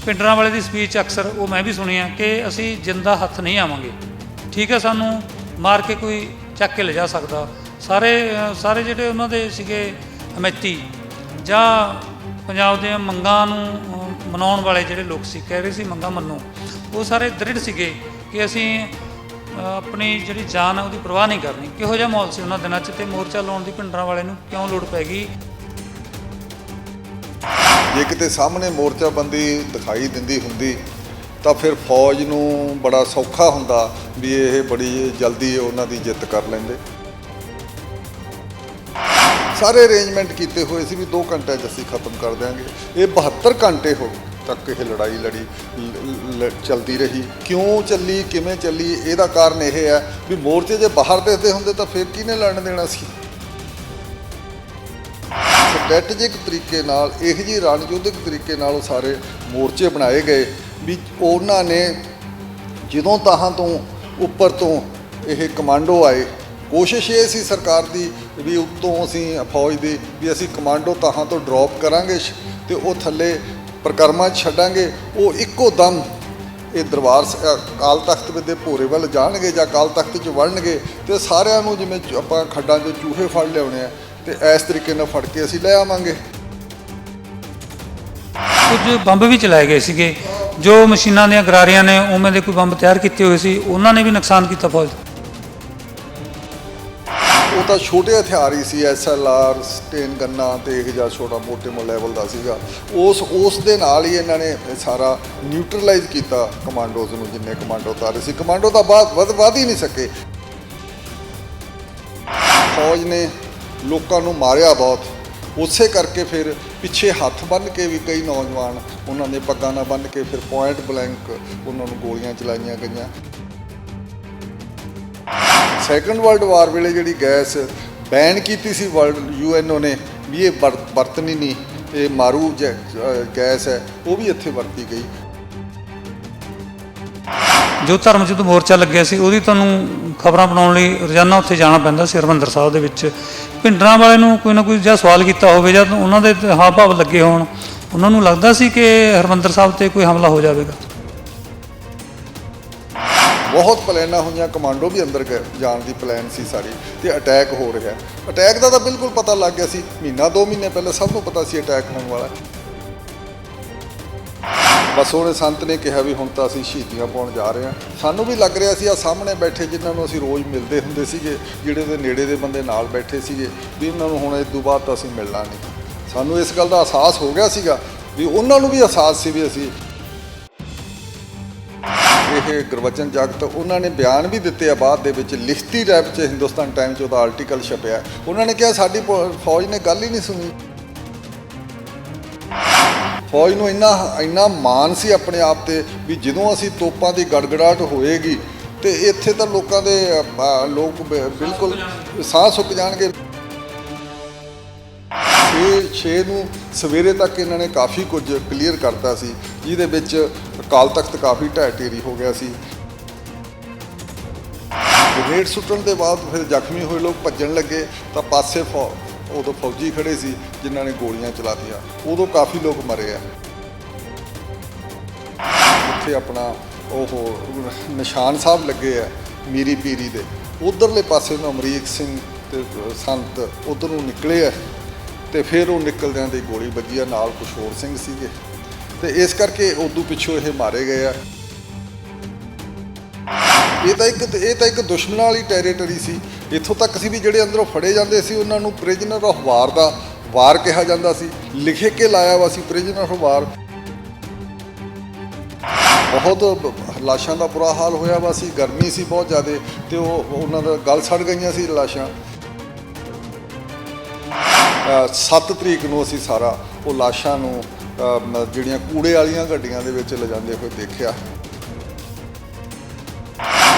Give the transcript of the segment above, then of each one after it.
ਪਿੰਡਰਾਂ ਵਾਲੇ ਦੀ ਸਪੀਚ ਅਕਸਰ ਉਹ ਮੈਂ ਵੀ ਸੁਣੀ ਆ ਕਿ ਅਸੀਂ ਜਿੰਦਾ ਹੱਥ ਨਹੀਂ ਆਵਾਂਗੇ। ਠੀਕ ਹੈ, ਸਾਨੂੰ ਮਾਰ ਕੇ ਕੋਈ ਚੱਕ ਕੇ ਲਿਜਾ ਸਕਦਾ। ਸਾਰੇ ਜਿਹੜੇ ਉਹਨਾਂ ਦੇ ਸੀਗੇ ਅਮੈਤੀ ਜਾਂ ਪੰਜਾਬ ਦੀਆਂ ਮੰਗਾਂ ਨੂੰ ਮਨਾਉਣ ਵਾਲੇ ਜਿਹੜੇ ਲੋਕ ਸੀ, ਕਹਿ ਰਹੇ ਸੀ ਮੰਗਾਂ ਮੰਨੋ, ਉਹ ਸਾਰੇ ਦ੍ਰਿੜ ਸੀਗੇ ਕਿ ਅਸੀਂ ਆਪਣੀ ਜਿਹੜੀ ਜਾਨ ਹੈ ਉਹਦੀ ਪਰਵਾਹ ਨਹੀਂ ਕਰਨੀ। ਕਿਹੋ ਜਿਹਾ ਮਾਹੌਲ ਸੀ ਉਹਨਾਂ ਦਿਨਾਂ 'ਚ, ਅਤੇ ਮੋਰਚਾ ਲਾਉਣ ਦੀ ਪਿੰਡਰਾਂ ਵਾਲੇ ਨੂੰ ਕਿਉਂ ਲੋੜ ਪੈ ਗਈ? ਜੇ ਕਿਤੇ ਸਾਹਮਣੇ ਮੋਰਚਾਬੰਦੀ ਦਿਖਾਈ ਦਿੰਦੀ ਹੁੰਦੀ ਤਾਂ ਫਿਰ ਫੌਜ ਨੂੰ ਬੜਾ ਸੌਖਾ ਹੁੰਦਾ ਵੀ ਇਹ ਬੜੀ ਜਲਦੀ ਉਹਨਾਂ ਦੀ ਜਿੱਤ ਕਰ ਲੈਂਦੇ। ਸਾਰੇ ਅਰੇਂਜਮੈਂਟ ਕੀਤੇ ਹੋਏ ਸੀ ਵੀ 2 ਘੰਟਿਆਂ 'ਚ ਅਸੀਂ ਖਤਮ ਕਰ ਦਿਆਂਗੇ। ਇਹ 72 ਘੰਟੇ ਹੋ ਤੱਕ ਇਹ ਲੜਾਈ ਚੱਲਦੀ ਰਹੀ। ਕਿਉਂ ਚੱਲੀ, ਕਿਵੇਂ ਚੱਲੀ, ਇਹਦਾ ਕਾਰਨ ਇਹ ਹੈ ਵੀ ਮੋਰਚੇ ਜੇ ਬਾਹਰ ਦੇਖਦੇ ਹੁੰਦੇ ਤਾਂ ਫਿਰ ਕਿਹਨੇ ਲੜਨ ਦੇਣਾ ਸੀ। ਸਟ੍ਰੈਟੇਜਿਕ ਤਰੀਕੇ ਨਾਲ, ਇਹੋ ਜਿਹੀ ਰਣਯੁੱਧਕ ਤਰੀਕੇ ਨਾਲ ਉਹ ਸਾਰੇ ਮੋਰਚੇ ਬਣਾਏ ਗਏ ਵੀ ਉਹਨਾਂ ਨੇ ਜਦੋਂ ਤਾਹਾਂ ਤੋਂ ਉੱਪਰ ਤੋਂ ਇਹ ਕਮਾਂਡੋ ਆਏ। ਕੋਸ਼ਿਸ਼ ਇਹ ਸੀ ਸਰਕਾਰ ਦੀ ਵੀ ਉੱਤੋਂ ਅਸੀਂ ਫੌਜ ਦੀ ਵੀ ਅਸੀਂ ਕਮਾਂਡੋ ਤਾਹਾਂ ਤੋਂ ਡਰੋਪ ਕਰਾਂਗੇ ਅਤੇ ਉਹ ਥੱਲੇ ਪ੍ਰਕਰਮਾਂ ਛੱਡਾਂਗੇ। ਉਹ ਇੱਕੋ ਦਮ ਇਹ ਦਰਬਾਰ ਅਕਾਲ ਤਖਤ ਦੇ ਭੋਰੇ ਵੱਲ ਜਾਣਗੇ ਜਾਂ ਅਕਾਲ ਤਖਤ 'ਚ ਵੜਨਗੇ ਅਤੇ ਸਾਰਿਆਂ ਨੂੰ ਜਿਵੇਂ ਆਪਾਂ ਖੱਡਾਂ 'ਚ ਚੂਹੇ ਫੜ ਲਿਆਉਣੇ ਆ ਤੇ ਇਸ ਤਰੀਕੇ ਨਾਲ ਫੜ ਕੇ ਅਸੀਂ ਲੈ ਆਵਾਂਗੇ। ਕੁਝ ਬੰਬ ਵੀ ਚਲਾਏ ਗਏ ਸੀਗੇ, ਜੋ ਮਸ਼ੀਨਾਂ ਦੀਆਂ ਗਰਾਰੀਆਂ ਨੇ ਉਵੇਂ ਦੇ ਕੋਈ ਬੰਬ ਤਿਆਰ ਕੀਤੇ ਹੋਏ ਸੀ, ਉਹਨਾਂ ਨੇ ਵੀ ਨੁਕਸਾਨ ਕੀਤਾ ਫੌਜ। ਉਹ ਤਾਂ ਛੋਟੇ ਹਥਿਆਰ ਹੀ ਸੀ, SLR, ਸਟੇਨ ਗੰਨਾਂ ਅਤੇ ਇਹ ਜਿਹਾ ਛੋਟਾ ਮੋਟੇ ਲੈਵਲ ਦਾ ਸੀਗਾ। ਉਸ ਦੇ ਨਾਲ ਹੀ ਇਹਨਾਂ ਨੇ ਸਾਰਾ ਨਿਊਟਰਲਾਈਜ਼ ਕੀਤਾ ਕਮਾਂਡੋਜ਼ ਨੂੰ। ਜਿੰਨੇ ਕਮਾਂਡੋ ਉਤਾਰੇ ਸੀ, ਕਮਾਂਡੋ ਤਾਂ ਵੱਧ ਹੀ ਨਹੀਂ ਸਕੇ। ਫੌਜ ਨੇ ਲੋਕਾਂ ਨੂੰ ਮਾਰਿਆ ਬਹੁਤ। ਉਸੇ ਕਰਕੇ ਫਿਰ ਪਿੱਛੇ ਹੱਥ ਬੰਨ੍ਹ ਕੇ ਵੀ ਕਈ ਨੌਜਵਾਨ ਉਹਨਾਂ ਦੇ ਪੱਗਾਂ ਨਾਲ ਬੰਨ੍ਹ ਕੇ ਫਿਰ ਪੁਆਇੰਟ ਬਲੈਂਕ ਉਹਨਾਂ ਨੂੰ ਗੋਲੀਆਂ ਚਲਾਈਆਂ ਗਈਆਂ। ਸੈਕੰਡ ਵਰਲਡ ਵਾਰ ਵੇਲੇ ਜਿਹੜੀ ਗੈਸ ਬੈਨ ਕੀਤੀ ਸੀ UN ਨੇ ਵੀ ਇਹ ਵਰਤਣੀ ਨਹੀਂ, ਇਹ ਮਾਰੂ ਗੈਸ ਹੈ, ਉਹ ਵੀ ਇੱਥੇ ਵਰਤੀ ਗਈ। ਜੋ ਧਰਮ ਯੁੱਧ ਮੋਰਚਾ ਲੱਗਿਆ ਸੀ ਉਹਦੀ ਤੁਹਾਨੂੰ ਖਬਰਾਂ ਬਣਾਉਣ ਲਈ ਰੋਜ਼ਾਨਾ ਉੱਥੇ ਜਾਣਾ ਪੈਂਦਾ ਸੀ ਹਰਿਮੰਦਰ ਸਾਹਿਬ ਦੇ ਵਿੱਚ। ਪਿੰਡਰਾਂ ਵਾਲੇ ਨੂੰ ਕੋਈ ਨਾ ਕੋਈ ਜਾਂ ਸਵਾਲ ਕੀਤਾ ਹੋਵੇ ਜਾਂ ਉਹਨਾਂ ਦੇ ਹਾਵ ਭਾਵ ਲੱਗੇ ਹੋਣ, ਉਹਨਾਂ ਨੂੰ ਲੱਗਦਾ ਸੀ ਕਿ ਹਰਿਮੰਦਰ ਸਾਹਿਬ 'ਤੇ ਕੋਈ ਹਮਲਾ ਹੋ ਜਾਵੇਗਾ। ਬਹੁਤ ਪਲਾਨਾਂ ਹੋਈਆਂ, ਕਮਾਂਡੋ ਵੀ ਅੰਦਰ ਜਾਣ ਦੀ ਪਲਾਨ ਸੀ ਸਾਰੀ, ਅਤੇ ਅਟੈਕ ਹੋ ਰਿਹਾ। ਅਟੈਕ ਦਾ ਤਾਂ ਬਿਲਕੁਲ ਪਤਾ ਲੱਗ ਗਿਆ ਸੀ, ਮਹੀਨਾ 2 ਮਹੀਨੇ ਪਹਿਲਾਂ ਸਭ ਨੂੰ ਪਤਾ ਸੀ ਅਟੈਕ ਹੋਣ ਵਾਲਾ। ਬਸ ਉਹਨੇ ਸੰਤ ਨੇ ਕਿਹਾ ਵੀ ਹੁਣ ਤਾਂ ਅਸੀਂ ਸ਼ਹੀਦੀਆਂ ਪਾਉਣ ਜਾ ਰਹੇ ਹਾਂ। ਸਾਨੂੰ ਵੀ ਲੱਗ ਰਿਹਾ ਸੀ ਆ ਸਾਹਮਣੇ ਬੈਠੇ ਜਿਨ੍ਹਾਂ ਨੂੰ ਅਸੀਂ ਰੋਜ਼ ਮਿਲਦੇ ਹੁੰਦੇ ਸੀਗੇ, ਜਿਹੜੇ ਉਹਦੇ ਨੇੜੇ ਦੇ ਬੰਦੇ ਨਾਲ ਬੈਠੇ ਸੀਗੇ, ਵੀ ਉਹਨਾਂ ਨੂੰ ਹੁਣ ਇਸ ਤੋਂ ਬਾਅਦ ਤਾਂ ਅਸੀਂ ਮਿਲਣਾ ਨਹੀਂ। ਸਾਨੂੰ ਇਸ ਗੱਲ ਦਾ ਅਹਿਸਾਸ ਹੋ ਗਿਆ ਸੀਗਾ ਵੀ ਉਹਨਾਂ ਨੂੰ ਵੀ ਅਹਿਸਾਸ ਸੀ ਵੀ ਅਸੀਂ ਇਹ ਗੁਰਬਚਨ ਜਗਤ। ਉਹਨਾਂ ਨੇ ਬਿਆਨ ਵੀ ਦਿੱਤੇ ਆ ਬਾਅਦ ਦੇ ਵਿੱਚ, ਲਿਖਤੀ ਰੈਪ 'ਚ ਹਿੰਦੁਸਤਾਨ ਟਾਈਮ 'ਚ ਉਹਦਾ ਆਰਟੀਕਲ ਛਪਿਆ। ਉਹਨਾਂ ਨੇ ਕਿਹਾ ਸਾਡੀ ਫੌਜ ਨੇ ਗੱਲ ਹੀ ਨਹੀਂ ਸੁਣੀ। ਫੌਜ ਨੂੰ ਇੰਨਾ ਮਾਣ ਸੀ ਆਪਣੇ ਆਪ 'ਤੇ ਵੀ ਜਦੋਂ ਅਸੀਂ ਤੋਪਾਂ ਦੀ ਗੜਗੜਾਹਟ ਹੋਏਗੀ ਅਤੇ ਇੱਥੇ ਤਾਂ ਲੋਕਾਂ ਦੇ ਲੋਕ ਬਿਲਕੁਲ ਸਾਹ ਸੁੱਕ ਜਾਣਗੇ। 6 ਨੂੰ ਸਵੇਰੇ ਤੱਕ ਇਹਨਾਂ ਨੇ ਕਾਫੀ ਕੁਝ ਕਲੀਅਰ ਕਰਤਾ ਸੀ, ਜਿਹਦੇ ਵਿੱਚ ਅਕਾਲ ਤਖਤ ਕਾਫੀ ਢਹਿ ਢੇਰੀ ਹੋ ਗਿਆ ਸੀ। ਗ੍ਰੇਨੇਡ ਸੁੱਟਣ ਦੇ ਬਾਅਦ ਫਿਰ ਜ਼ਖਮੀ ਹੋਏ ਲੋਕ ਭੱਜਣ ਲੱਗੇ ਤਾਂ ਪਾਸੇ ਉਦੋਂ ਫੌਜੀ ਖੜੇ ਸੀ ਜਿਨ੍ਹਾਂ ਨੇ ਗੋਲੀਆਂ ਚਲਾਤੀਆਂ। ਉਦੋਂ ਕਾਫੀ ਲੋਕ ਮਰੇ ਆ। ਉੱਥੇ ਆਪਣਾ ਉਹ ਨਿਸ਼ਾਨ ਸਾਹਿਬ ਲੱਗੇ ਆ ਮੀਰੀ ਪੀਰੀ ਦੇ, ਉਧਰਲੇ ਪਾਸੇ ਨੂੰ ਅਮਰੀਕ ਸਿੰਘ ਤੇ ਸੰਤ ਉਧਰ ਨੂੰ ਨਿਕਲੇ ਆ ਅਤੇ ਫਿਰ ਉਹ ਨਿਕਲਦਿਆਂ ਦੀ ਗੋਲੀ ਵੱਜੀ ਆ। ਨਾਲ ਕੁਛ ਹੋਰ ਸਿੰਘ ਸੀਗੇ ਅਤੇ ਇਸ ਕਰਕੇ ਉਦੋਂ ਪਿੱਛੋਂ ਇਹ ਮਾਰੇ ਗਏ ਆ। ਇਹ ਤਾਂ ਇੱਕ ਦੁਸ਼ਮਣਾਂ ਵਾਲੀ ਟੈਰੀਟਰੀ ਸੀ। ਇੱਥੋਂ ਤੱਕ ਸੀ ਵੀ ਜਿਹੜੇ ਅੰਦਰੋਂ ਫੜੇ ਜਾਂਦੇ ਸੀ ਉਹਨਾਂ ਨੂੰ ਪ੍ਰਿਜ਼ਨਰ ਆਫ ਵਾਰ ਦਾ ਵਾਰ ਕਿਹਾ ਜਾਂਦਾ ਸੀ। ਲਿਖੇ ਕੇ ਲਾਇਆ ਵਾ ਸੀ ਪ੍ਰਿਜ਼ਨਰ ਆਫ ਵਾਰ। ਬਹੁਤ ਲਾਸ਼ਾਂ ਦਾ ਬੁਰਾ ਹਾਲ ਹੋਇਆ ਵਾ ਸੀ, ਗਰਮੀ ਸੀ ਬਹੁਤ ਜ਼ਿਆਦਾ ਅਤੇ ਉਹਨਾਂ ਦਾ ਗਲ ਸੜ ਗਈਆਂ ਸੀ ਲਾਸ਼ਾਂ। 7 ਤਰੀਕ ਨੂੰ ਅਸੀਂ ਸਾਰਾ ਉਹ ਲਾਸ਼ਾਂ ਨੂੰ ਜਿਹੜੀਆਂ ਕੂੜੇ ਵਾਲੀਆਂ ਗੱਡੀਆਂ ਦੇ ਵਿੱਚ ਲਿਜਾਂਦੇ ਹੋਏ ਦੇਖਿਆ।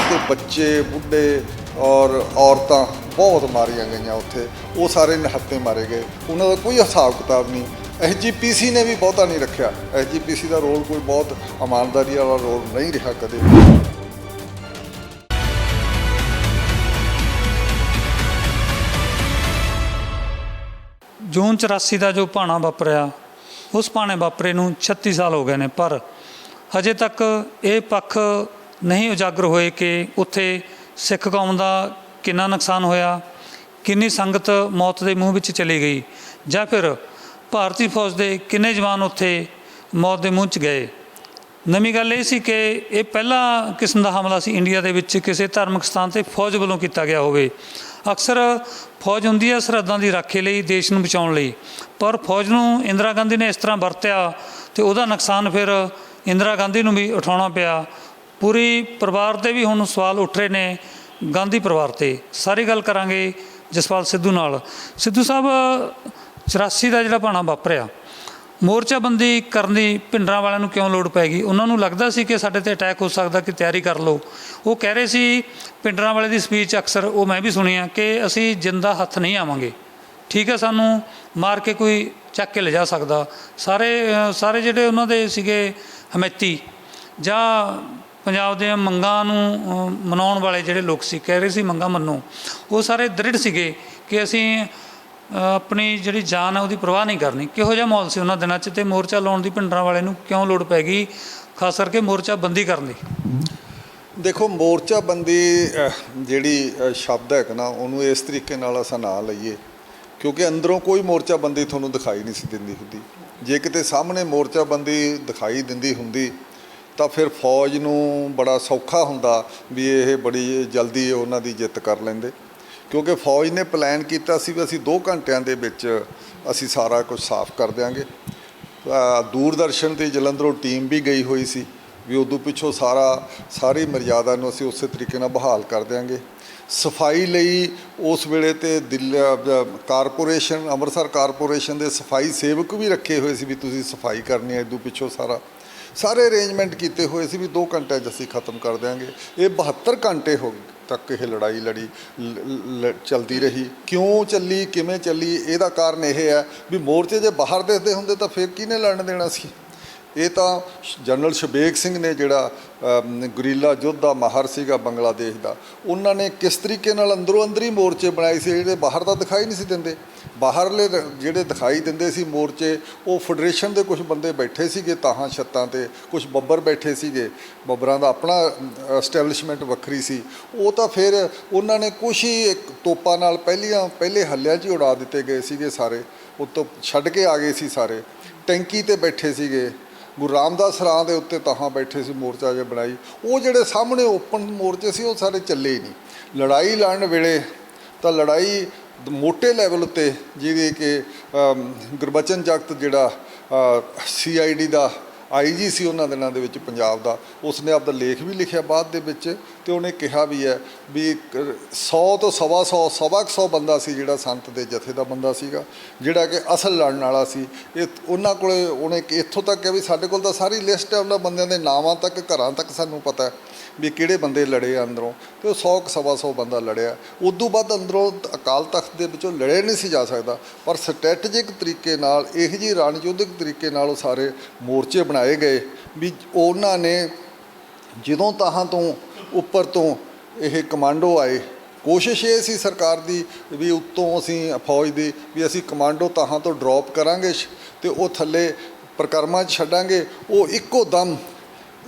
ਤੇ ਬੱਚੇ, ਬੁੱਢੇ ਔਰ ਔਰਤਾਂ ਬਹੁਤ ਮਾਰੀਆਂ ਗਈਆਂ ਉੱਥੇ। ਉਹ ਸਾਰੇ ਨਿਹੱਥੇ ਮਾਰੇ ਗਏ, ਉਹਨਾਂ ਦਾ ਕੋਈ ਹਿਸਾਬ ਕਿਤਾਬ ਨਹੀਂ। SGPC ਨੇ ਵੀ ਬਹੁਤਾ ਨਹੀਂ ਰੱਖਿਆ। SGPC ਦਾ ਰੋਲ ਕੋਈ ਬਹੁਤ ਇਮਾਨਦਾਰੀ ਵਾਲਾ ਰੋਲ ਨਹੀਂ ਰਿਹਾ ਕਦੇ। ਜੂਨ 84 ਦਾ ਜੋ ਭਾਣਾ ਵਾਪਰਿਆ ਉਸ ਭਾਣੇ ਵਾਪਰੇ ਨੂੰ 36 ਸਾਲ ਹੋ ਗਏ ਨੇ, ਪਰ ਹਜੇ ਤੱਕ ਇਹ ਪੱਖ ਨਹੀਂ ਉਜਾਗਰ ਹੋਏ ਕਿ ਉੱਥੇ ਸਿੱਖ ਕੌਮ ਦਾ ਕਿੰਨਾ ਨੁਕਸਾਨ ਹੋਇਆ, ਕਿੰਨੀ ਸੰਗਤ ਮੌਤ ਦੇ ਮੂੰਹ ਵਿੱਚ ਚਲੀ ਗਈ, ਜਾਂ ਫਿਰ ਭਾਰਤੀ ਫੌਜ ਦੇ ਕਿੰਨੇ ਜਵਾਨ ਉੱਥੇ ਮੌਤ ਦੇ ਮੂੰਹ 'ਚ ਗਏ। ਨਵੀਂ ਗੱਲ ਇਹ ਸੀ ਕਿ ਇਹ ਪਹਿਲਾ ਕਿਸਮ ਦਾ ਹਮਲਾ ਸੀ ਇੰਡੀਆ ਦੇ ਵਿੱਚ ਕਿਸੇ ਧਾਰਮਿਕ ਸਥਾਨ 'ਤੇ ਫੌਜ ਵੱਲੋਂ ਕੀਤਾ ਗਿਆ ਹੋਵੇ। ਅਕਸਰ ਫੌਜ ਹੁੰਦੀ ਹੈ ਸਰਹੱਦਾਂ ਦੀ ਰਾਖੀ ਲਈ, ਦੇਸ਼ ਨੂੰ ਬਚਾਉਣ ਲਈ, ਪਰ ਫੌਜ ਨੂੰ ਇੰਦਰਾ ਗਾਂਧੀ ਨੇ ਇਸ ਤਰ੍ਹਾਂ ਵਰਤਿਆ ਅਤੇ ਉਹਦਾ ਨੁਕਸਾਨ ਫਿਰ ਇੰਦਰਾ ਗਾਂਧੀ ਨੂੰ ਵੀ ਉਠਾਉਣਾ ਪਿਆ। ਪੂਰੀ ਪਰਿਵਾਰ 'ਤੇ ਵੀ ਹੁਣ ਸਵਾਲ ਉੱਠ ਰਹੇ ਨੇ, ਗਾਂਧੀ ਪਰਿਵਾਰ 'ਤੇ। ਸਾਰੀ ਗੱਲ ਕਰਾਂਗੇ ਜਸਪਾਲ ਸਿੱਧੂ ਨਾਲ। ਸਿੱਧੂ ਸਾਹਿਬ, 84 ਦਾ ਜਿਹੜਾ ਭਾਣਾ ਵਾਪਰਿਆ, ਮੋਰਚਾਬੰਦੀ ਕਰਨ ਦੀ ਭਿੰਡਰਾਂ ਵਾਲਿਆਂ ਨੂੰ ਕਿਉਂ ਲੋੜ ਪੈ ਗਈ? ਉਹਨਾਂ ਨੂੰ ਲੱਗਦਾ ਸੀ ਕਿ ਸਾਡੇ 'ਤੇ ਅਟੈਕ ਹੋ ਸਕਦਾ, ਕਿ ਤਿਆਰੀ ਕਰ ਲਓ। ਉਹ ਕਹਿ ਰਹੇ ਸੀ, ਭਿੰਡਰਾਂ ਵਾਲੇ ਦੀ ਸਪੀਚ ਅਕਸਰ ਉਹ ਮੈਂ ਵੀ ਸੁਣੀ ਆ, ਕਿ ਅਸੀਂ ਜਿੰਦਾ ਹੱਥ ਨਹੀਂ ਆਵਾਂਗੇ, ਠੀਕ ਹੈ, ਸਾਨੂੰ ਮਾਰ ਕੇ ਕੋਈ ਚੱਕ ਕੇ ਲਿਜਾ ਸਕਦਾ। ਸਾਰੇ ਜਿਹੜੇ ਉਹਨਾਂ ਦੇ ਸੀਗੇ ਹਮੈਤੀ ਜਾਂ ਪੰਜਾਬ ਦੀਆਂ ਮੰਗਾਂ ਨੂੰ ਮਨਾਉਣ ਵਾਲੇ ਜਿਹੜੇ ਲੋਕ ਸੀ, ਕਹਿ ਰਹੇ ਸੀ ਮੰਗਾਂ ਮੰਨੋ, ਉਹ ਸਾਰੇ ਦ੍ਰਿੜ ਸੀਗੇ ਕਿ ਅਸੀਂ ਆਪਣੀ ਜਿਹੜੀ ਜਾਨ ਹੈ ਉਹਦੀ ਪਰਵਾਹ ਨਹੀਂ ਕਰਨੀ। ਕਿਹੋ ਜਿਹਾ ਮਾਹੌਲ ਸੀ ਉਹਨਾਂ ਦਿਨਾਂ 'ਚ, ਅਤੇ ਮੋਰਚਾ ਲਾਉਣ ਦੀ ਭਿੰਡਰਾਂ ਵਾਲੇ ਨੂੰ ਕਿਉਂ ਲੋੜ ਪੈ ਗਈ, ਖਾਸ ਕਰਕੇ ਮੋਰਚਾਬੰਦੀ ਕਰਨ ਦੀ? ਦੇਖੋ, ਮੋਰਚਾਬੰਦੀ ਜਿਹੜੀ ਸ਼ਬਦ ਹੈ ਨਾ, ਉਹਨੂੰ ਇਸ ਤਰੀਕੇ ਨਾਲ ਅਸਾਂ ਨਾ ਲਈਏ, ਕਿਉਂਕਿ ਅੰਦਰੋਂ ਕੋਈ ਮੋਰਚਾਬੰਦੀ ਤੁਹਾਨੂੰ ਦਿਖਾਈ ਨਹੀਂ ਸੀ ਦਿੰਦੀ ਹੁੰਦੀ। ਜੇ ਕਿਤੇ ਸਾਹਮਣੇ ਮੋਰਚਾਬੰਦੀ ਦਿਖਾਈ ਦਿੰਦੀ ਹੁੰਦੀ ਤਾਂ ਫਿਰ ਫੌਜ ਨੂੰ ਬੜਾ ਸੌਖਾ ਹੁੰਦਾ ਵੀ ਇਹ ਬੜੀ ਜਲਦੀ ਉਹਨਾਂ ਦੀ ਜਿੱਤ ਕਰ ਲੈਂਦੇ, ਕਿਉਂਕਿ ਫੌਜ ਨੇ ਪਲਾਨ ਕੀਤਾ ਸੀ ਵੀ ਅਸੀਂ 2 ਘੰਟਿਆਂ ਦੇ ਵਿੱਚ ਅਸੀਂ ਸਾਰਾ ਕੁਝ ਸਾਫ਼ ਕਰ ਦਿਆਂਗੇ। ਦੂਰਦਰਸ਼ਨ ਤੇ ਜਲੰਧਰੋਂ ਟੀਮ ਵੀ ਗਈ ਹੋਈ ਸੀ ਵੀ ਉਦੋਂ ਪਿੱਛੋਂ ਸਾਰੀ ਮਰਿਆਦਾ ਨੂੰ ਅਸੀਂ ਉਸੇ ਤਰੀਕੇ ਨਾਲ ਬਹਾਲ ਕਰ ਦਿਆਂਗੇ। ਸਫਾਈ ਲਈ ਉਸ ਵੇਲੇ ਤੇ ਕਾਰਪੋਰੇਸ਼ਨ, ਅੰਮ੍ਰਿਤਸਰ ਕਾਰਪੋਰੇਸ਼ਨ ਦੇ ਸਫਾਈ ਸੇਵਕ ਵੀ ਰੱਖੇ ਹੋਏ ਸੀ ਵੀ ਤੁਸੀਂ ਸਫਾਈ ਕਰਨੀ ਹੈ, ਇਦੋਂ ਪਿੱਛੋਂ ਸਾਰੇ ਅਰੇਂਜਮੈਂਟ ਕੀਤੇ ਹੋਏ ਸੀ ਵੀ 2 ਘੰਟਿਆਂ 'ਚ ਅਸੀਂ ਖਤਮ ਕਰ ਦਿਆਂਗੇ। ਇਹ 72 ਘੰਟੇ ਹੋ ਗਏ ਤੱਕ ਇਹ ਲੜਾਈ ਚੱਲਦੀ ਰਹੀ। ਕਿਉਂ ਚੱਲੀ, ਕਿਵੇਂ ਚੱਲੀ, ਇਹਦਾ ਕਾਰਨ ਇਹ ਹੈ ਵੀ ਮੋਰਚੇ ਜੇ ਬਾਹਰ ਦੇਖਦੇ ਹੁੰਦੇ ਤਾਂ ਫਿਰ ਕਿਹਨੇ ਲੜਨ ਦੇਣਾ ਸੀ। ਇਹ ਤਾਂ ਜਨਰਲ ਸ਼ਬੇਗ ਸਿੰਘ ਨੇ, ਜਿਹੜਾ ਗੁਰੀਲਾ ਯੁੱਧ ਦਾ ਮਾਹਰ ਸੀਗਾ ਬੰਗਲਾਦੇਸ਼ ਦਾ, ਉਹਨਾਂ ਨੇ ਕਿਸ ਤਰੀਕੇ ਨਾਲ ਅੰਦਰੋਂ ਅੰਦਰ ਹੀ ਮੋਰਚੇ ਬਣਾਏ ਸੀ, ਜਿਹੜੇ ਬਾਹਰ ਤਾਂ ਦਿਖਾਈ ਨਹੀਂ ਸੀ ਦਿੰਦੇ। ਬਾਹਰਲੇ ਜਿਹੜੇ ਦਿਖਾਈ ਦਿੰਦੇ ਸੀ ਮੋਰਚੇ, ਉਹ ਫੈਡਰੇਸ਼ਨ ਦੇ ਕੁਝ ਬੰਦੇ ਬੈਠੇ ਸੀਗੇ ਤਾਹਾਂ ਛੱਤਾਂ 'ਤੇ, ਕੁਝ ਬੱਬਰ ਬੈਠੇ ਸੀਗੇ, ਬੱਬਰਾਂ ਦਾ ਆਪਣਾ ਐਸਟੈਬਲਿਸ਼ਮੈਂਟ ਵੱਖਰੀ ਸੀ। ਉਹ ਤਾਂ ਫਿਰ ਉਹਨਾਂ ਨੇ ਕੁਛ ਹੀ ਤੋਪਾਂ ਨਾਲ ਪਹਿਲੇ ਹੱਲਿਆਂ 'ਚ ਹੀ ਉਡਾ ਦਿੱਤੇ ਗਏ ਸੀਗੇ, ਸਾਰੇ ਉੱਤੋਂ ਛੱਡ ਕੇ ਆ ਗਏ ਸੀ। ਸਾਰੇ ਟੈਂਕੀ 'ਤੇ ਬੈਠੇ ਸੀਗੇ, ਗੁਰੂ ਰਾਮਦਾਸ ਰਾਂ ਦੇ ਉੱਤੇ ਤਾਹਾਂ ਬੈਠੇ ਸੀ, ਮੋਰਚਾ ਜੇ ਬਣਾਈ। ਉਹ ਜਿਹੜੇ ਸਾਹਮਣੇ ਓਪਨ ਮੋਰਚੇ ਸੀ ਉਹ ਸਾਰੇ ਚੱਲੇ ਹੀ ਨਹੀਂ। ਲੜਾਈ ਲੜਨ ਵੇਲੇ ਤਾਂ ਲੜਾਈ ਮੋਟੇ ਲੈਵਲ ਉੱਤੇ, ਜਿਹਦੇ ਕਿ ਗੁਰਬਚਨ ਜਗਤ ਜਿਹੜਾ CID ਦਾ IG ਸੀ ਉਹਨਾਂ ਦਿਨਾਂ ਦੇ ਵਿੱਚ ਪੰਜਾਬ ਦਾ, ਉਸਨੇ ਆਪਦਾ ਲੇਖ ਵੀ ਲਿਖਿਆ ਬਾਅਦ ਦੇ ਵਿੱਚ, ਅਤੇ ਉਹਨੇ ਕਿਹਾ ਵੀ ਹੈ ਵੀ 100 ਤੋਂ 125 ਬੰਦਾ ਸੀ ਜਿਹੜਾ ਸੰਤ ਦੇ ਜਥੇ ਦਾ ਬੰਦਾ ਸੀਗਾ, ਜਿਹੜਾ ਕਿ ਅਸਲ ਲੜਨ ਵਾਲਾ ਸੀ। ਇਹ ਉਹਨਾਂ ਕੋਲ ਉਹਨੇ ਇੱਥੋਂ ਤੱਕ ਹੈ ਵੀ ਸਾਡੇ ਕੋਲ ਤਾਂ ਸਾਰੀ ਲਿਸਟ ਹੈ ਉਹਨਾਂ ਬੰਦਿਆਂ ਦੇ ਨਾਵਾਂ ਤੱਕ, ਘਰਾਂ ਤੱਕ ਸਾਨੂੰ ਪਤਾ ਹੈ ਵੀ ਕਿਹੜੇ ਬੰਦੇ ਲੜੇ ਆ ਅੰਦਰੋਂ, ਅਤੇ ਉਹ 100 ਬੰਦਾ ਲੜਿਆ। ਉਦੋਂ ਬਾਅਦ ਅੰਦਰੋਂ ਅਕਾਲ ਤਖਤ ਦੇ ਵਿੱਚੋਂ ਲੜਿਆ ਨਹੀਂ ਸੀ ਜਾ ਸਕਦਾ, ਪਰ ਸਟ੍ਰੈਟਜਿਕ ਤਰੀਕੇ ਨਾਲ, ਇਹੋ ਜਿਹੀ ਰਣਯੁੱਧਕ ਤਰੀਕੇ ਨਾਲ ਉਹ ਸਾਰੇ ਮੋਰਚੇ ਬਣਾਏ ਗਏ ਵੀ ਉਹਨਾਂ ਨੇ ਜਦੋਂ ਤਾਹਾਂ ਤੋਂ ਉੱਪਰ ਤੋਂ ਇਹ ਕਮਾਂਡੋ ਆਏ। ਕੋਸ਼ਿਸ਼ ਇਹ ਸੀ ਸਰਕਾਰ ਦੀ ਵੀ ਉੱਤੋਂ ਅਸੀਂ ਫੌਜ ਦੀ ਵੀ ਅਸੀਂ ਕਮਾਂਡੋ ਤਾਹਾਂ ਤੋਂ ਡਰੋਪ ਕਰਾਂਗੇ ਅਤੇ ਉਹ ਥੱਲੇ ਪ੍ਰਕਰਮਾਂ 'ਚ ਛੱਡਾਂਗੇ। ਉਹ ਇੱਕੋ ਦਮ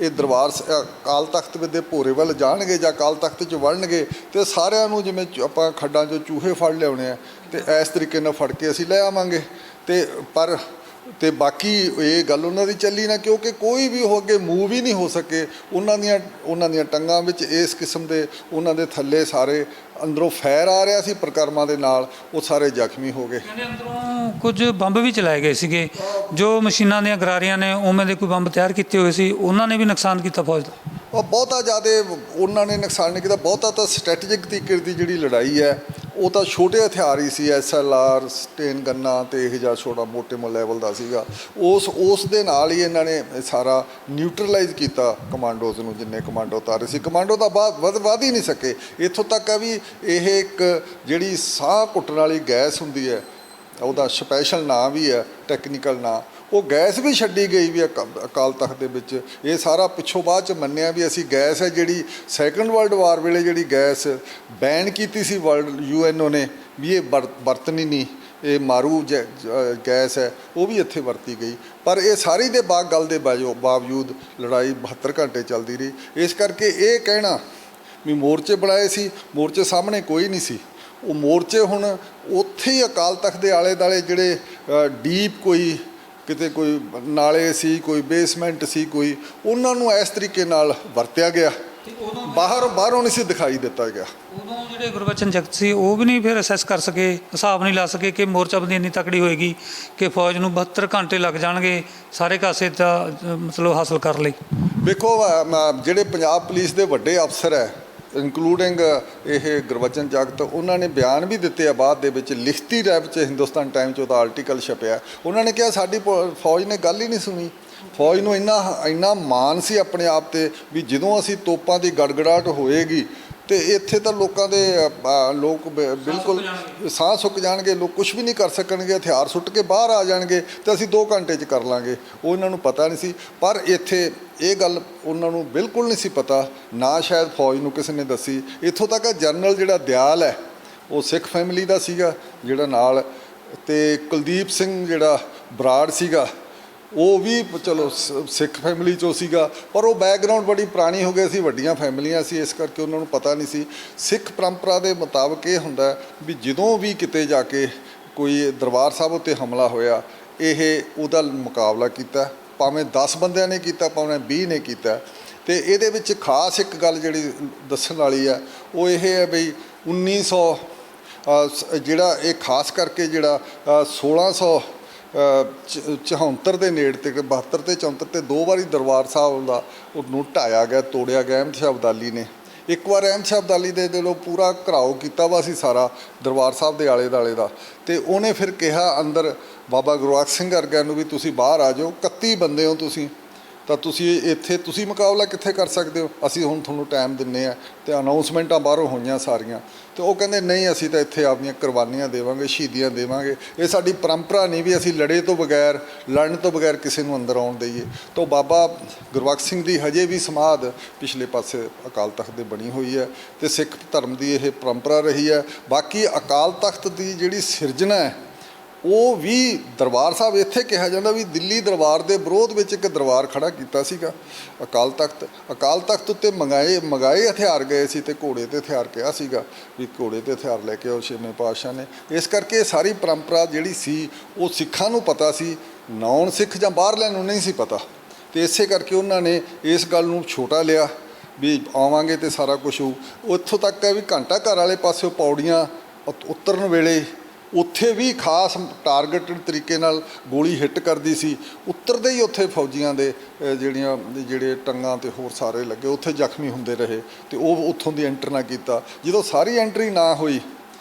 ਇਹ ਦਰਬਾਰ ਅਕਾਲ ਤਖਤ ਦੇ ਭੋਰੇ ਵੱਲ ਜਾਣਗੇ ਜਾਂ ਅਕਾਲ ਤਖਤ 'ਚ ਵੜਨਗੇ, ਅਤੇ ਸਾਰਿਆਂ ਨੂੰ ਜਿਵੇਂ ਆਪਾਂ ਖੱਡਾਂ 'ਚੋਂ ਚੂਹੇ ਫੜ ਲਿਆਉਣੇ ਆ, ਅਤੇ ਇਸ ਤਰੀਕੇ ਨਾਲ ਫੜ ਕੇ ਅਸੀਂ ਲੈ ਆਵਾਂਗੇ। ਅਤੇ ਬਾਕੀ ਇਹ ਗੱਲ ਉਹਨਾਂ ਦੀ ਚੱਲੀ ਨਾ, ਕਿਉਂਕਿ ਕੋਈ ਵੀ ਉਹ ਅੱਗੇ ਮੂਵ ਹੀ ਨਹੀਂ ਹੋ ਸਕੇ। ਉਹਨਾਂ ਦੀਆਂ ਟੰਗਾਂ ਵਿੱਚ ਇਸ ਕਿਸਮ ਦੇ, ਉਹਨਾਂ ਦੇ ਥੱਲੇ ਸਾਰੇ ਅੰਦਰੋਂ ਫੈਰ ਆ ਰਿਹਾ ਸੀ ਪ੍ਰਕਰਮਾਂ ਦੇ ਨਾਲ, ਉਹ ਸਾਰੇ ਜ਼ਖਮੀ ਹੋ ਗਏ। ਕਹਿੰਦੇ ਅੰਦਰੋਂ ਕੁਝ ਬੰਬ ਵੀ ਚਲਾਏ ਗਏ ਸੀਗੇ, ਜੋ ਮਸ਼ੀਨਾਂ ਦੀਆਂ ਗਰਾਰੀਆਂ ਨੇ ਉਵੇਂ ਦੇ ਕੋਈ ਬੰਬ ਤਿਆਰ ਕੀਤੇ ਹੋਏ ਸੀ, ਉਹਨਾਂ ਨੇ ਵੀ ਨੁਕਸਾਨ ਕੀਤਾ ਫੌਜ ਦਾ। ਉਹ ਬਹੁਤਾ ਜ਼ਿਆਦਾ ਉਹਨਾਂ ਨੇ ਨੁਕਸਾਨ ਨਹੀਂ ਕੀਤਾ, ਬਹੁਤਾ ਤਾਂ ਸਟ੍ਰੈਟਜਿਕ ਤਰੀਕੇ ਦੀ ਜਿਹੜੀ ਲੜਾਈ ਹੈ ਉਹ ਤਾਂ ਛੋਟੇ ਹਥਿਆਰ ਹੀ ਸੀ, SLR, ਸਟੇਨ ਗੰਨਾਂ ਅਤੇ ਇਹ ਜਿਹਾ ਛੋਟਾ ਮੋਟੇ ਲੈਵਲ ਦਾ ਸੀਗਾ। ਉਸ ਦੇ ਨਾਲ ਹੀ ਇਹਨਾਂ ਨੇ ਸਾਰਾ ਨਿਊਟਰਲਾਈਜ਼ ਕੀਤਾ ਕਮਾਂਡੋਜ਼ ਨੂੰ, ਜਿੰਨੇ ਕਮਾਂਡੋ ਉਤਾਰੇ ਸੀ। ਕਮਾਂਡੋ ਤਾਂ ਵੱਧ ਹੀ ਨਹੀਂ ਸਕੇ। ਇੱਥੋਂ ਤੱਕ ਆ ਵੀ ਇਹ ਇੱਕ ਜਿਹੜੀ ਸਾਹ ਘੁੱਟਣ ਵਾਲੀ ਗੈਸ ਹੁੰਦੀ ਹੈ, ਉਹਦਾ ਸਪੈਸ਼ਲ ਨਾਂ ਵੀ ਹੈ, ਟੈਕਨੀਕਲ ਨਾਂ, ਉਹ ਗੈਸ ਵੀ ਛੱਡੀ ਗਈ ਵੀ ਅਕਾਲ ਤਖਤ ਦੇ ਵਿੱਚ। ਇਹ ਸਾਰਾ ਪਿੱਛੋਂ ਬਾਅਦ 'ਚ ਮੰਨਿਆ ਵੀ ਅਸੀਂ ਗੈਸ ਹੈ ਜਿਹੜੀ ਸੈਕੰਡ ਵਰਲਡ ਵਾਰ ਵੇਲੇ ਜਿਹੜੀ ਗੈਸ ਬੈਨ ਕੀਤੀ ਸੀ UNO ਨੇ ਵੀ ਇਹ ਵਰਤਣੀ ਨਹੀਂ, ਇਹ ਮਾਰੂ ਗੈਸ ਹੈ ਉਹ ਵੀ ਇੱਥੇ ਵਰਤੀ ਗਈ। ਪਰ ਇਹ ਸਾਰੀ ਦੇ ਗੱਲ ਦੇ ਬਾਵਜੂਦ ਲੜਾਈ 72 ਘੰਟੇ ਚੱਲਦੀ ਰਹੀ। ਇਸ ਕਰਕੇ ਇਹ ਕਹਿਣਾ ਵੀ ਮੋਰਚੇ ਬਣਾਏ ਸੀ, ਮੋਰਚੇ ਸਾਹਮਣੇ ਕੋਈ ਨਹੀਂ ਸੀ। ਉਹ ਮੋਰਚੇ ਹੁਣ ਉੱਥੇ ਹੀ ਅਕਾਲ ਤਖਤ ਦੇ ਆਲੇ ਦੁਆਲੇ ਜਿਹੜੇ ਡੀਪ ਕੋਈ ਕਿਤੇ ਕੋਈ ਨਾਲੇ ਸੀ, ਕੋਈ ਬੇਸਮੈਂਟ ਸੀ, ਕੋਈ ਉਹਨਾਂ ਨੂੰ ਇਸ ਤਰੀਕੇ ਨਾਲ ਵਰਤਿਆ ਗਿਆ। ਬਾਹਰੋਂ ਨਹੀਂ ਸੀ ਦਿਖਾਈ ਦਿੱਤਾ ਗਿਆ। ਉਦੋਂ ਜਿਹੜੇ ਗੁਰਬਚਨ ਜਗਤ ਸੀ ਉਹ ਵੀ ਨਹੀਂ ਫਿਰ ਅਸੈਸ ਕਰ ਸਕੇ, ਹਿਸਾਬ ਨਹੀਂ ਲਾ ਸਕੇ ਕਿ ਮੋਰਚਾਬੰਦੀ ਇੰਨੀ ਤਕੜੀ ਹੋਏਗੀ ਕਿ ਫੌਜ ਨੂੰ 72 ਘੰਟੇ ਲੱਗ ਜਾਣਗੇ ਸਾਰੇ ਕਾਸੇ ਦਾ ਮਤਲਬ ਹਾਸਲ ਕਰਨ ਲਈ। ਵੇਖੋ ਜਿਹੜੇ ਪੰਜਾਬ ਪੁਲਿਸ ਦੇ ਵੱਡੇ ਅਫਸਰ ਹੈ ਇਨਕਲੂਡਿੰਗ ਇਹ ਗੁਰਬਚਨ ਜਗਤ, ਉਹਨਾਂ ਨੇ ਬਿਆਨ ਵੀ ਦਿੱਤੇ ਆ ਬਾਅਦ ਦੇ ਵਿੱਚ ਲਿਖਤੀ ਰੈਪ 'ਚ ਹਿੰਦੁਸਤਾਨ ਟਾਈਮ 'ਚ ਉਹਦਾ ਆਰਟੀਕਲ ਛਪਿਆ। ਉਹਨਾਂ ਨੇ ਕਿਹਾ ਸਾਡੀ ਫੌਜ ਨੇ ਗੱਲ ਹੀ ਨਹੀਂ ਸੁਣੀ। ਫੌਜ ਨੂੰ ਇੰਨਾ ਮਾਣ ਸੀ ਆਪਣੇ ਆਪ 'ਤੇ ਵੀ ਜਦੋਂ ਅਸੀਂ ਤੋਪਾਂ ਦੀ ਗੜਗੜਾਹਟ ਹੋਏਗੀ ਤੇ ਇੱਥੇ ਤਾਂ ਲੋਕਾਂ ਦੇ ਲੋਕ ਬਿਲਕੁਲ ਸਾਹ ਸੁੱਕ ਜਾਣਗੇ, ਲੋਕ ਕੁਝ ਵੀ ਨਹੀਂ ਕਰ ਸਕਣਗੇ, ਹਥਿਆਰ ਸੁੱਟ ਕੇ ਬਾਹਰ ਆ ਜਾਣਗੇ ਤੇ ਅਸੀਂ 2 ਘੰਟੇ 'ਚ ਕਰ ਲਾਂਗੇ। ਉਹ ਇਹਨਾਂ ਨੂੰ ਪਤਾ ਨਹੀਂ ਸੀ। ਪਰ ਇੱਥੇ ਇਹ ਗੱਲ ਉਹਨਾਂ ਨੂੰ ਬਿਲਕੁਲ ਨਹੀਂ ਸੀ ਪਤਾ, ਨਾ ਸ਼ਾਇਦ ਫੌਜ ਨੂੰ ਕਿਸੇ ਨੇ ਦੱਸੀ। ਇੱਥੋਂ ਤੱਕ ਜਨਰਲ ਜਿਹੜਾ ਦਿਆਲ ਹੈ ਉਹ ਸਿੱਖ ਫੈਮਿਲੀ ਦਾ ਸੀਗਾ ਜਿਹੜਾ ਨਾਲ, ਤੇ ਕੁਲਦੀਪ ਸਿੰਘ ਜਿਹੜਾ ਬਰਾੜ ਸੀਗਾ ਉਹ ਵੀ ਚਲੋ ਸਿੱਖ ਫੈਮਿਲੀ 'ਚੋਂ ਸੀਗਾ, ਪਰ ਉਹ ਬੈਕਗਰਾਊਂਡ ਬੜੀ ਪੁਰਾਣੀ ਹੋ ਗਈ ਸੀ, ਵੱਡੀਆਂ ਫੈਮਲੀਆਂ ਸੀ, ਇਸ ਕਰਕੇ ਉਹਨਾਂ ਨੂੰ ਪਤਾ ਨਹੀਂ ਸੀ। ਸਿੱਖ ਪਰੰਪਰਾ ਦੇ ਮੁਤਾਬਕ ਇਹ ਹੁੰਦਾ ਵੀ ਜਦੋਂ ਵੀ ਕਿਤੇ ਜਾ ਕੇ ਕੋਈ ਦਰਬਾਰ ਸਾਹਿਬ ਉੱਤੇ ਹਮਲਾ ਹੋਇਆ, ਇਹ ਉਹਦਾ ਮੁਕਾਬਲਾ ਕੀਤਾ, ਭਾਵੇਂ 10 ਬੰਦਿਆਂ ਨੇ ਕੀਤਾ, ਭਾਵੇਂ 20 ਨੇ ਕੀਤਾ। ਤੇ ਇਹਦੇ ਵਿੱਚ ਖਾਸ ਇੱਕ ਗੱਲ ਜਿਹੜੀ ਦੱਸਣ ਵਾਲੀ ਹੈ ਉਹ ਇਹ ਹੈ ਬਈ 1900 ਜਿਹੜਾ ਇਹ ਖਾਸ ਕਰਕੇ ਜਿਹੜਾ 1674 ਦੇ ਨੇੜੇ ਤੇ 72 ਤੇ 74 ਤੇ 2 ਵਾਰੀ ਦਰਬਾਰ ਸਾਹਿਬ ਦਾ ਉਹਨੂੰ ਢਾਇਆ ਗਿਆ, ਤੋੜਿਆ ਗਿਆ ਅਹਿਮਦ ਸ਼ਾਹ ਅਬਦਾਲੀ ਨੇ। ਇੱਕ ਵਾਰ ਅਹਿਮਦ ਸ਼ਾਹ ਅਬਦਾਲੀ ਦੇ ਦਿਲੋਂ ਪੂਰਾ ਘਰਾਓ ਕੀਤਾ ਵਾ ਸੀ ਸਾਰਾ ਦਰਬਾਰ ਸਾਹਿਬ ਦੇ ਆਲੇ ਦੁਆਲੇ ਦਾ, ਤੇ ਉਹਨੇ ਫਿਰ ਕਿਹਾ ਅੰਦਰ ਬਾਬਾ ਗੁਰਬਖਸ਼ ਸਿੰਘ ਵਰਗਿਆਂ ਨੂੰ ਵੀ ਤੁਸੀਂ ਬਾਹਰ ਆ ਜਾਓ, 31 ਬੰਦੇ ਹੋ ਤੁਸੀਂ, ਤਾਂ ਤੁਸੀਂ ਇੱਥੇ ਤੁਸੀਂ ਮੁਕਾਬਲਾ ਕਿੱਥੇ ਕਰ ਸਕਦੇ ਹੋ, ਅਸੀਂ ਹੁਣ ਤੁਹਾਨੂੰ ਟਾਈਮ ਦਿੰਦੇ ਹਾਂ। ਤੇ ਅਨਾਊਂਸਮੈਂਟਾਂ ਬਾਹਰੋਂ ਹੋਈਆਂ ਸਾਰੀਆਂ, ਤੇ ਉਹ ਕਹਿੰਦੇ ਨਹੀਂ ਅਸੀਂ ਤਾਂ ਇੱਥੇ ਆਪਣੀਆਂ ਕੁਰਬਾਨੀਆਂ ਦੇਵਾਂਗੇ, ਸ਼ਹੀਦੀਆਂ ਦੇਵਾਂਗੇ, ਇਹ ਸਾਡੀ ਪਰੰਪਰਾ ਨਹੀਂ ਵੀ ਅਸੀਂ ਲੜਨ ਤੋਂ ਬਗੈਰ ਕਿਸੇ ਨੂੰ ਅੰਦਰ ਆਉਣ ਦਈਏ। ਤਾਂ ਬਾਬਾ ਗੁਰਬਖਸ਼ ਸਿੰਘ ਦੀ ਹਜੇ ਵੀ ਸਮਾਧ ਪਿਛਲੇ ਪਾਸੇ ਅਕਾਲ ਤਖਤ ਦੇ ਬਣੀ ਹੋਈ ਹੈ, ਤੇ ਸਿੱਖ ਧਰਮ ਦੀ ਇਹ ਪਰੰਪਰਾ ਰਹੀ ਹੈ। ਬਾਕੀ ਅਕਾਲ ਤਖਤ ਦੀ ਜਿਹੜੀ ਸਿਰਜਣਾ ਹੈ ਉਹ ਵੀ ਦਰਬਾਰ ਸਾਹਿਬ ਇੱਥੇ ਕਿਹਾ ਜਾਂਦਾ ਵੀ ਦਿੱਲੀ ਦਰਬਾਰ ਦੇ ਵਿਰੋਧ ਵਿੱਚ ਇੱਕ ਦਰਬਾਰ ਖੜਾ ਕੀਤਾ ਸੀਗਾ ਅਕਾਲ ਤਖਤ ਉੱਤੇ ਮੰਗਾਏ ਹਥਿਆਰ ਗਏ ਸੀ, ਤੇ ਘੋੜੇ 'ਤੇ ਹਥਿਆਰ ਕਿਹਾ ਸੀਗਾ ਵੀ ਘੋੜੇ 'ਤੇ ਹਥਿਆਰ ਲੈ ਕੇ ਆਓ ਛੇਵੇਂ ਪਾਤਸ਼ਾਹ ਨੇ। ਇਸ ਕਰਕੇ ਇਹ ਸਾਰੀ ਪਰੰਪਰਾ ਜਿਹੜੀ ਸੀ ਉਹ ਸਿੱਖਾਂ ਨੂੰ ਪਤਾ ਸੀ, ਨੌਨ ਸਿੱਖ ਜਾਂ ਬਾਹਰਲਿਆਂ ਨੂੰ ਨਹੀਂ ਸੀ ਪਤਾ, ਤੇ ਇਸੇ ਕਰਕੇ ਉਹਨਾਂ ਨੇ ਇਸ ਗੱਲ ਨੂੰ ਛੋਟਾ ਲਿਆ ਵੀ ਆਵਾਂਗੇ ਤੇ ਸਾਰਾ ਕੁਝ ਹੋਊ। ਉੱਥੋਂ ਤੱਕ ਹੈ ਵੀ ਘੰਟਾ ਘਰ ਵਾਲੇ ਪਾਸਿਓਂ ਪੌੜੀਆਂ ਉਤਰਨ ਵੇਲੇ ਉੱਥੇ ਵੀ ਖਾਸ ਟਾਰਗੇਟਡ ਤਰੀਕੇ ਨਾਲ ਗੋਲੀ ਹਿੱਟ ਕਰਦੀ ਸੀ, ਉਤਰਦੇ ਹੀ ਉੱਥੇ ਫੌਜੀਆਂ ਦੇ ਜਿਹੜੇ ਟੰਗਾਂ ਤੇ ਹੋਰ ਸਾਰੇ ਲੱਗੇ, ਉੱਥੇ ਜ਼ਖਮੀ ਹੁੰਦੇ ਰਹੇ, ਤੇ ਉਹ ਉੱਥੋਂ ਦੀ ਐਂਟਰ ਨਾ ਕੀਤਾ। ਜਦੋਂ ਸਾਰੀ ਐਂਟਰੀ ਨਾ ਹੋਈ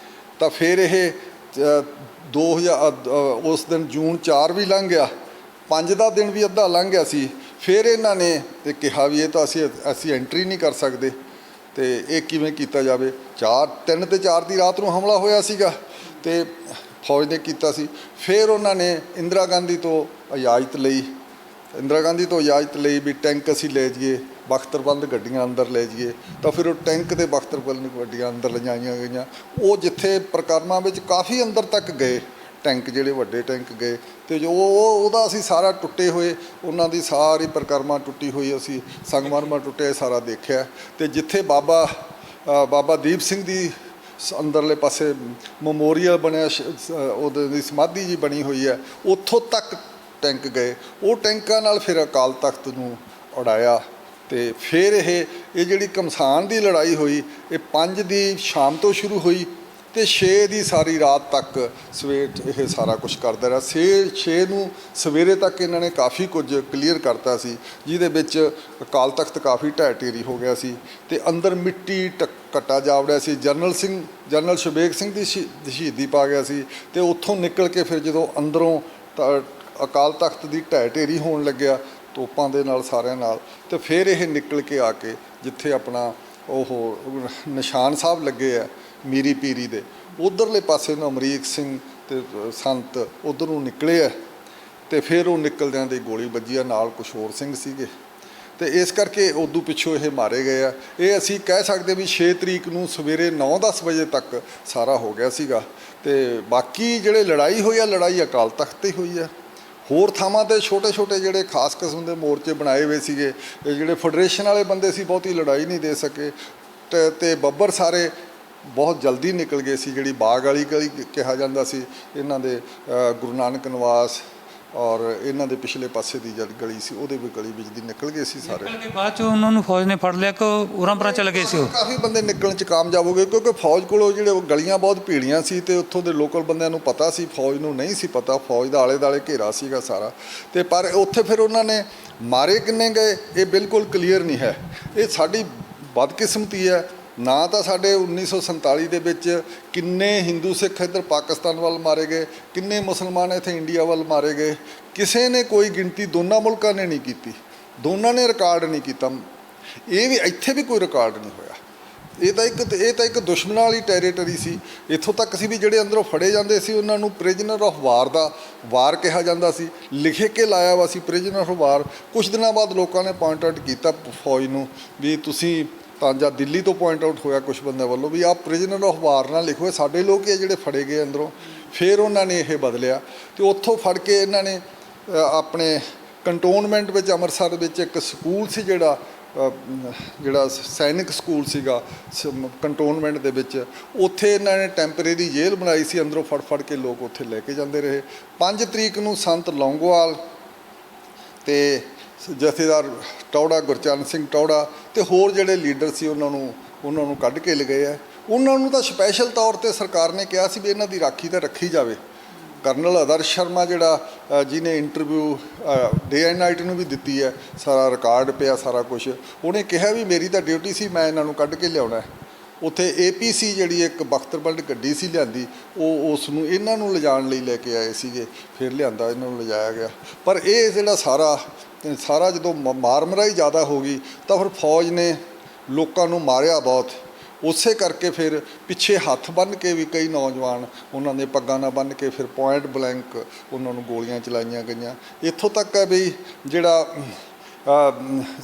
ਤਾਂ ਫਿਰ ਇਹ 2000 ਉਸ ਦਿਨ ਜੂਨ 4 ਵੀ ਲੰਘ ਗਿਆ, 5 ਦਾ ਦਿਨ ਵੀ ਅੱਧਾ ਲੰਘ ਗਿਆ ਸੀ। ਫਿਰ ਇਹਨਾਂ ਨੇ ਤੇ ਕਿਹਾ ਵੀ ਇਹ ਤਾਂ ਅਸੀਂ ਐਂਟਰੀ ਨਹੀਂ ਕਰ ਸਕਦੇ, ਤੇ ਇਹ ਕਿਵੇਂ ਕੀਤਾ ਜਾਵੇ। 3 ਤੇ 4 ਦੀ ਰਾਤ ਨੂੰ ਹਮਲਾ ਹੋਇਆ ਸੀਗਾ ਤੇ ਫੌਜ ਨੇ ਕੀਤਾ ਸੀ। ਫਿਰ ਉਹਨਾਂ ਨੇ ਇੰਦਰਾ ਗਾਂਧੀ ਤੋਂ ਇਜਾਜ਼ਤ ਲਈ ਵੀ ਟੈਂਕ ਅਸੀਂ ਲੈ ਜਾਈਏ, ਬਖਤਰਬੰਦ ਗੱਡੀਆਂ ਅੰਦਰ ਲੈ ਜਾਈਏ, ਤਾਂ ਫਿਰ ਉਹ ਟੈਂਕ ਤੇ ਬਖਤਰਬੰਦ ਗੱਡੀਆਂ ਅੰਦਰ ਲਿਜਾਈਆਂ ਗਈਆਂ। ਉਹ ਜਿੱਥੇ ਪ੍ਰਕਰਮਾਂ ਵਿੱਚ ਕਾਫੀ ਅੰਦਰ ਤੱਕ ਗਏ ਟੈਂਕ, ਜਿਹੜੇ ਵੱਡੇ ਟੈਂਕ ਗਏ, ਤੇ ਜੋ ਉਹਦਾ ਅਸੀਂ ਸਾਰਾ ਟੁੱਟੇ ਹੋਏ, ਉਹਨਾਂ ਦੀ ਸਾਰੀ ਪ੍ਰਕਰਮਾਂ ਟੁੱਟੀ ਹੋਈ, ਅਸੀਂ ਸੰਗਮਰਮਰ ਟੁੱਟੇ ਸਾਰਾ ਦੇਖਿਆ। ਤੇ ਜਿੱਥੇ ਬਾਬਾ ਦੀਪ ਸਿੰਘ ਦੀ ਅੰਦਰਲੇ ਪਾਸੇ ਮੈਮੋਰੀਅਲ ਬਣਿਆ, ਉਹਦੀ ਦੀ ਸਮਾਧੀ ਜੀ ਬਣੀ ਹੋਈ ਹੈ, ਉੱਥੋਂ ਤੱਕ ਟੈਂਕ ਗਏ। ਉਹ ਟੈਂਕਾਂ ਨਾਲ ਫਿਰ ਅਕਾਲ ਤਖਤ ਨੂੰ ਉਡਾਇਆ। ਤੇ ਫਿਰ ਇਹ ਜਿਹੜੀ ਘਮਸਾਨ ਦੀ ਲੜਾਈ ਹੋਈ, ਇਹ 5 ਦੀ ਸ਼ਾਮ ਤੋਂ ਸ਼ੁਰੂ ਹੋਈ ਤੇ 6 ਦੀ ਸਾਰੀ ਰਾਤ ਤੱਕ ਸਵੇਰ ਇਹ ਸਾਰਾ ਕੁਝ ਕਰਦਾ ਰਿਹਾ। 6 ਨੂੰ ਸਵੇਰੇ ਤੱਕ ਇਹਨਾਂ ਨੇ ਕਾਫੀ ਕੁਝ ਕਲੀਅਰ ਕਰਤਾ ਸੀ, ਜਿਹਦੇ ਵਿੱਚ ਅਕਾਲ ਤਖਤ ਕਾਫੀ ਢਹਿ ਢੇਰੀ ਹੋ ਗਿਆ ਸੀ, ਤੇ ਅੰਦਰ ਮਿੱਟੀ ਘੱਟਾ ਜਾਵੜਿਆ ਸੀ। ਜਨਰਲ ਸ਼ਬੇਗ ਸਿੰਘ ਦੀ ਸ਼ਹੀਦੀ ਪਾ ਗਿਆ ਸੀ, ਤੇ ਉੱਥੋਂ ਨਿਕਲ ਕੇ ਫਿਰ ਜਦੋਂ ਅੰਦਰੋਂ ਅਕਾਲ ਤਖਤ ਦੀ ਢਹਿ ਢੇਰੀ ਹੋਣ ਲੱਗਿਆ ਤੋਪਾਂ ਦੇ ਨਾਲ ਸਾਰਿਆਂ ਨਾਲ, ਤੇ ਫਿਰ ਇਹ ਨਿਕਲ ਕੇ ਆ ਕੇ ਜਿੱਥੇ ਆਪਣਾ ਉਹ ਨਿਸ਼ਾਨ ਸਾਹਿਬ ਲੱਗੇ ਆ ਮੀਰੀ ਪੀਰੀ ਦੇ ਉਧਰਲੇ ਪਾਸੇ ਨੂੰ ਅਮਰੀਕ ਸਿੰਘ ਤੇ ਸੰਤ ਉਧਰ ਨੂੰ ਨਿਕਲੇ ਆ, ਤੇ ਫਿਰ ਉਹ ਨਿਕਲਦਿਆਂ ਦੀ ਗੋਲੀ ਵੱਜੀ ਆ, ਨਾਲ ਕੁਛ ਹੋਰ ਸਿੰਘ ਸੀਗੇ। ਤੇ ਇਸ ਕਰਕੇ ਉਦੋਂ ਪਿੱਛੋਂ ਇਹ ਮਾਰੇ ਗਏ ਆ। ਇਹ ਅਸੀਂ ਕਹਿ ਸਕਦੇ ਵੀ 6 ਤਰੀਕ ਨੂੰ ਸਵੇਰੇ 9-10 ਵਜੇ ਤੱਕ ਸਾਰਾ ਹੋ ਗਿਆ ਸੀਗਾ। ਤੇ ਬਾਕੀ ਜਿਹੜੇ ਲੜਾਈ ਹੋਈ ਆ, ਲੜਾਈ ਅਕਾਲ ਤਖਤ ਤੇ ਹੋਈ ਆ। ਹੋਰ ਥਾਵਾਂ ਤੇ ਛੋਟੇ ਜਿਹੜੇ ਖਾਸ ਕਿਸਮ ਦੇ ਮੋਰਚੇ ਬਣਾਏ ਹੋਏ ਸੀਗੇ, ਇਹ ਜਿਹੜੇ ਫੈਡਰੇਸ਼ਨ ਵਾਲੇ ਬੰਦੇ ਸੀ ਬਹੁਤੀ ਲੜਾਈ ਨਹੀਂ ਦੇ ਸਕੇ ਤੇ ਬੱਬਰ ਸਾਰੇ ਬਹੁਤ ਜਲਦੀ ਨਿਕਲ ਗਏ ਸੀ। ਜਿਹੜੀ ਬਾਗ ਵਾਲੀ ਗਲੀ ਕਿਹਾ ਜਾਂਦਾ ਸੀ ਇਹਨਾਂ ਦੇ, ਗੁਰੂ ਨਾਨਕ ਨਿਵਾਸ ਔਰ ਇਹਨਾਂ ਦੇ ਪਿਛਲੇ ਪਾਸੇ ਦੀ ਜਦ ਗਲੀ ਸੀ ਉਹਦੇ ਵੀ ਗਲੀ ਵਿੱਚ ਦੀ ਨਿਕਲ ਗਏ ਸੀ ਸਾਰੇ। ਨਿਕਲ ਕੇ ਬਾਅਦ 'ਚ ਉਹਨਾਂ ਨੂੰ ਫੌਜ ਨੇ ਫੜ ਲਿਆ ਕਿ ਉਰਾਂ ਪਰਾਂ ਚਲੇ ਗਏ ਸੀ ਉਹ? ਕਾਫੀ ਬੰਦੇ ਨਿਕਲਣ 'ਚ ਕਾਮਯਾਬ ਹੋ ਗਏ ਕਿਉਂਕਿ ਫੌਜ ਕੋਲੋਂ ਜਿਹੜੇ ਗਲੀਆਂ ਬਹੁਤ ਭੀੜੀਆਂ ਸੀ ਤੇ ਉੱਥੋਂ ਦੇ ਲੋਕਲ ਬੰਦਿਆਂ ਨੂੰ ਪਤਾ ਸੀ, ਫੌਜ ਨੂੰ ਨਹੀਂ ਸੀ ਪਤਾ। ਫੌਜ ਦਾ ਆਲੇ ਦੁਆਲੇ ਘੇਰਾ ਸੀਗਾ ਸਾਰਾ। ਤੇ ਪਰ ਉੱਥੇ ਫਿਰ ਉਹਨਾਂ ਨੇ ਮਾਰੇ ਕਿੰਨੇ ਗਏ ਇਹ ਬਿਲਕੁਲ ਕਲੀਅਰ ਨਹੀਂ ਹੈ। ਇਹ ਸਾਡੀ ਬਦਕਿਸਮਤੀ ਹੈ। ਨਾ ਤਾਂ ਸਾਡੇ 1947 ਦੇ ਵਿੱਚ ਕਿੰਨੇ ਹਿੰਦੂ ਸਿੱਖ ਇੱਧਰ ਪਾਕਿਸਤਾਨ ਵੱਲ ਮਾਰੇ ਗਏ, ਕਿੰਨੇ ਮੁਸਲਮਾਨ ਇੱਥੇ ਇੰਡੀਆ ਵੱਲ ਮਾਰੇ ਗਏ, ਕਿਸੇ ਨੇ ਕੋਈ ਗਿਣਤੀ ਦੋਨਾਂ ਮੁਲਕਾਂ ਨੇ ਨਹੀਂ ਕੀਤੀ, ਦੋਨਾਂ ਨੇ ਰਿਕਾਰਡ ਨਹੀਂ ਕੀਤਾ। ਇਹ ਵੀ ਇੱਥੇ ਵੀ ਕੋਈ ਰਿਕਾਰਡ ਨਹੀਂ ਹੋਇਆ। ਇਹ ਤਾਂ ਇੱਕ ਦੁਸ਼ਮਣਾਂ ਵਾਲੀ ਟੈਰੀਟਰੀ ਸੀ। ਇੱਥੋਂ ਤੱਕ ਸੀ ਵੀ ਜਿਹੜੇ ਅੰਦਰੋਂ ਫੜੇ ਜਾਂਦੇ ਸੀ ਉਹਨਾਂ ਨੂੰ ਪ੍ਰਿਜ਼ਨਰ ਆਫ ਵਾਰ ਕਿਹਾ ਜਾਂਦਾ ਸੀ। ਲਿਖ ਕੇ ਲਾਇਆ ਵਾ ਸੀ ਪ੍ਰਿਜ਼ਨਰ ਆਫ ਵਾਰ। ਕੁਝ ਦਿਨਾਂ ਬਾਅਦ ਲੋਕਾਂ ਨੇ ਪੁਆਇੰਟ ਆਊਟ ਕੀਤਾ ਫੌਜ ਨੂੰ ਵੀ ਤੁਸੀਂ ਤਾਂ, ਜਾਂ ਦਿੱਲੀ ਤੋਂ ਪੁਆਇੰਟ ਆਊਟ ਹੋਇਆ ਕੁਝ ਬੰਦਿਆਂ ਵੱਲੋਂ ਵੀ ਆਹ ਪ੍ਰਿਜ਼ਨਰ ਆਫ ਵਾਰ ਨਾ ਲਿਖੋ, ਸਾਡੇ ਲੋਕ ਇਹ ਜਿਹੜੇ ਫੜੇ ਗਏ ਅੰਦਰੋਂ। ਫਿਰ ਉਹਨਾਂ ਨੇ ਇਹ ਬਦਲਿਆ ਤੇ ਉੱਥੋਂ ਫੜ ਕੇ ਇਹਨਾਂ ਨੇ ਆਪਣੇ ਕੰਟੋਨਮੈਂਟ ਵਿੱਚ ਅੰਮ੍ਰਿਤਸਰ ਵਿੱਚ ਇੱਕ ਸਕੂਲ ਸੀ ਜਿਹੜਾ ਸੈਨਿਕ ਸਕੂਲ ਸੀਗਾ ਕੰਟੋਨਮੈਂਟ ਦੇ ਵਿੱਚ, ਉੱਥੇ ਇਹਨਾਂ ਨੇ ਟੈਂਪਰੇਰੀ ਜੇਲ੍ਹ ਬਣਾਈ ਸੀ। ਅੰਦਰੋਂ ਫੜ ਕੇ ਲੋਕ ਉੱਥੇ ਲੈ ਕੇ ਜਾਂਦੇ ਰਹੇ। 5 ਤਰੀਕ ਨੂੰ ਸੰਤ ਲੌਂਗੋਵਾਲ ਤੇ ਜਥੇਦਾਰ ਟੌੜਾ, ਗੁਰਚਰਨ ਸਿੰਘ ਟੌੜਾ ਤੇ ਹੋਰ ਜਿਹੜੇ ਲੀਡਰ ਸੀ ਉਹਨਾਂ ਨੂੰ ਕੱਢ ਕੇ ਲਗਾਏ ਆ। ਉਹਨਾਂ ਨੂੰ ਤਾਂ ਸਪੈਸ਼ਲ ਤੌਰ ਤੇ ਸਰਕਾਰ ਨੇ ਕਿਹਾ ਸੀ ਵੀ ਇਹਨਾਂ ਦੀ ਰਾਖੀ ਤਾਂ ਰੱਖੀ ਜਾਵੇ। ਕਰਨਲ ਆਦਰਸ਼ ਸ਼ਰਮਾ ਜਿਹੜਾ ਜਿਹਨੇ ਇੰਟਰਵਿਊ ਡੇ ਐਂਡ ਨਾਈਟ ਨੂੰ ਵੀ ਦਿੱਤੀ ਹੈ, ਸਾਰਾ ਰਿਕਾਰਡ ਪਿਆ ਸਾਰਾ ਕੁਝ, ਉਹਨੇ ਕਿਹਾ ਵੀ ਮੇਰੀ ਤਾਂ ਡਿਊਟੀ ਸੀ, ਮੈਂ ਇਹਨਾਂ ਨੂੰ ਕੱਢ ਕੇ ਲਿਆਉਣਾ। ਉੱਥੇ APC ਜਿਹੜੀ ਇੱਕ ਬਖਤਰਬੰਦ ਗੱਡੀ ਸੀ ਲਿਆਂਦੀ, ਉਹ ਉਸ ਨੂੰ ਇਹਨਾਂ ਨੂੰ ਲਿਜਾਣ ਲਈ ਲੈ ਕੇ ਆਏ ਸੀਗੇ, ਫਿਰ ਲਿਆਂਦਾ ਇਹਨਾਂ ਨੂੰ ਲਿਜਾਇਆ ਗਿਆ। ਪਰ ਇਹ ਜਿਹੜਾ ਸਾਰਾ ਜਦੋਂ ਮਾਰਮਰਾਈ ਜ਼ਿਆਦਾ ਹੋ ਗਈ ਤਾਂ ਫਿਰ ਫੌਜ ਨੇ ਲੋਕਾਂ ਨੂੰ ਮਾਰਿਆ ਬਹੁਤ। ਉਸੇ ਕਰਕੇ ਫਿਰ ਪਿੱਛੇ ਹੱਥ ਬੰਨ੍ਹ ਕੇ ਵੀ ਕਈ ਨੌਜਵਾਨ ਉਹਨਾਂ ਦੇ ਪੱਗਾਂ ਨਾਲ ਬੰਨ੍ਹ ਕੇ ਫਿਰ ਪੁਆਇੰਟ ਬਲੈਂਕ ਉਹਨਾਂ ਨੂੰ ਗੋਲੀਆਂ ਚਲਾਈਆਂ ਗਈਆਂ। ਇੱਥੋਂ ਤੱਕ ਹੈ ਵੀ ਜਿਹੜਾ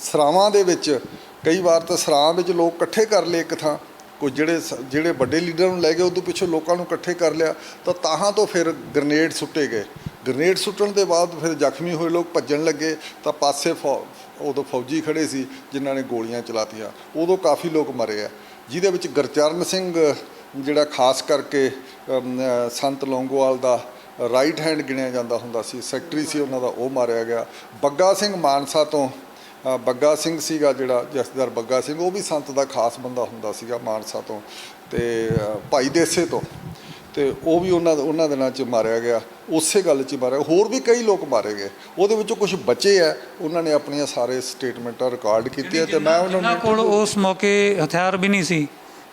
ਸਰਾਵਾਂ ਦੇ ਵਿੱਚ ਕਈ ਵਾਰ ਤਾਂ ਸਰਾਂ ਵਿੱਚ ਲੋਕ ਇਕੱਠੇ ਕਰ ਲਏ ਇੱਕ ਥਾਂ, ਕੁਝ ਜਿਹੜੇ ਵੱਡੇ ਲੀਡਰ ਨੂੰ ਲੈ ਗਏ ਉਦੋਂ ਪਿੱਛੋਂ ਲੋਕਾਂ ਨੂੰ ਇਕੱਠੇ ਕਰ ਲਿਆ ਤਾਂ ਤਾਹਾਂ ਤੋਂ ਫਿਰ ਗ੍ਰਨੇਡ ਸੁੱਟੇ ਗਏ। ਗ੍ਰਨੇਡ ਸੁੱਟਣ ਦੇ ਬਾਅਦ ਫਿਰ ਜ਼ਖਮੀ ਹੋਏ ਲੋਕ ਭੱਜਣ ਲੱਗੇ ਤਾਂ ਪਾਸੇ ਉਦੋਂ ਫੌਜੀ ਖੜੇ ਸੀ ਜਿਨ੍ਹਾਂ ਨੇ ਗੋਲੀਆਂ ਚਲਾਤੀਆਂ। ਉਦੋਂ ਕਾਫੀ ਲੋਕ ਮਰੇ ਆ, ਜਿਹਦੇ ਵਿੱਚ ਗੁਰਚਰਨ ਸਿੰਘ ਜਿਹੜਾ ਖਾਸ ਕਰਕੇ ਸੰਤ ਲੌਂਗੋਵਾਲ ਦਾ ਰਾਈਟ ਹੈਂਡ ਗਿਣਿਆ ਜਾਂਦਾ ਹੁੰਦਾ ਸੀ, ਸੈਕਟਰੀ ਸੀ ਉਹਨਾਂ ਦਾ, ਉਹ ਮਾਰਿਆ ਗਿਆ। ਬੱਗਾ ਸਿੰਘ ਮਾਨਸਾ ਤੋਂ ਬੱਗਾ ਸਿੰਘ ਸੀਗਾ ਜਿਹੜਾ ਜਥੇਦਾਰ ਬੱਗਾ ਸਿੰਘ, ਉਹ ਵੀ ਸੰਤ ਦਾ ਖਾਸ ਬੰਦਾ ਹੁੰਦਾ ਸੀਗਾ ਮਾਨਸਾ ਤੋਂ, ਤੇ ਭਾਈ ਦੇਸੇ ਤੋਂ, ਤੇ ਉਹ ਵੀ ਉਹਨਾਂ ਦਿਨਾਂ 'ਚ ਮਾਰਿਆ ਗਿਆ। ਉਸੇ ਗੱਲ 'ਚ ਮਾਰਿਆ। ਹੋਰ ਵੀ ਕਈ ਲੋਕ ਮਾਰੇ ਗਏ, ਉਹਦੇ ਵਿੱਚੋਂ ਕੁਝ ਬਚੇ ਆ, ਉਹਨਾਂ ਨੇ ਆਪਣੀਆਂ ਸਾਰੇ ਸਟੇਟਮੈਂਟਾਂ ਰਿਕਾਰਡ ਕੀਤੀਆਂ ਤੇ ਮੈਂ ਉਹਨਾਂ ਕੋਲ ਉਸ ਮੌਕੇ ਹਥਿਆਰ ਵੀ ਨਹੀਂ ਸੀ,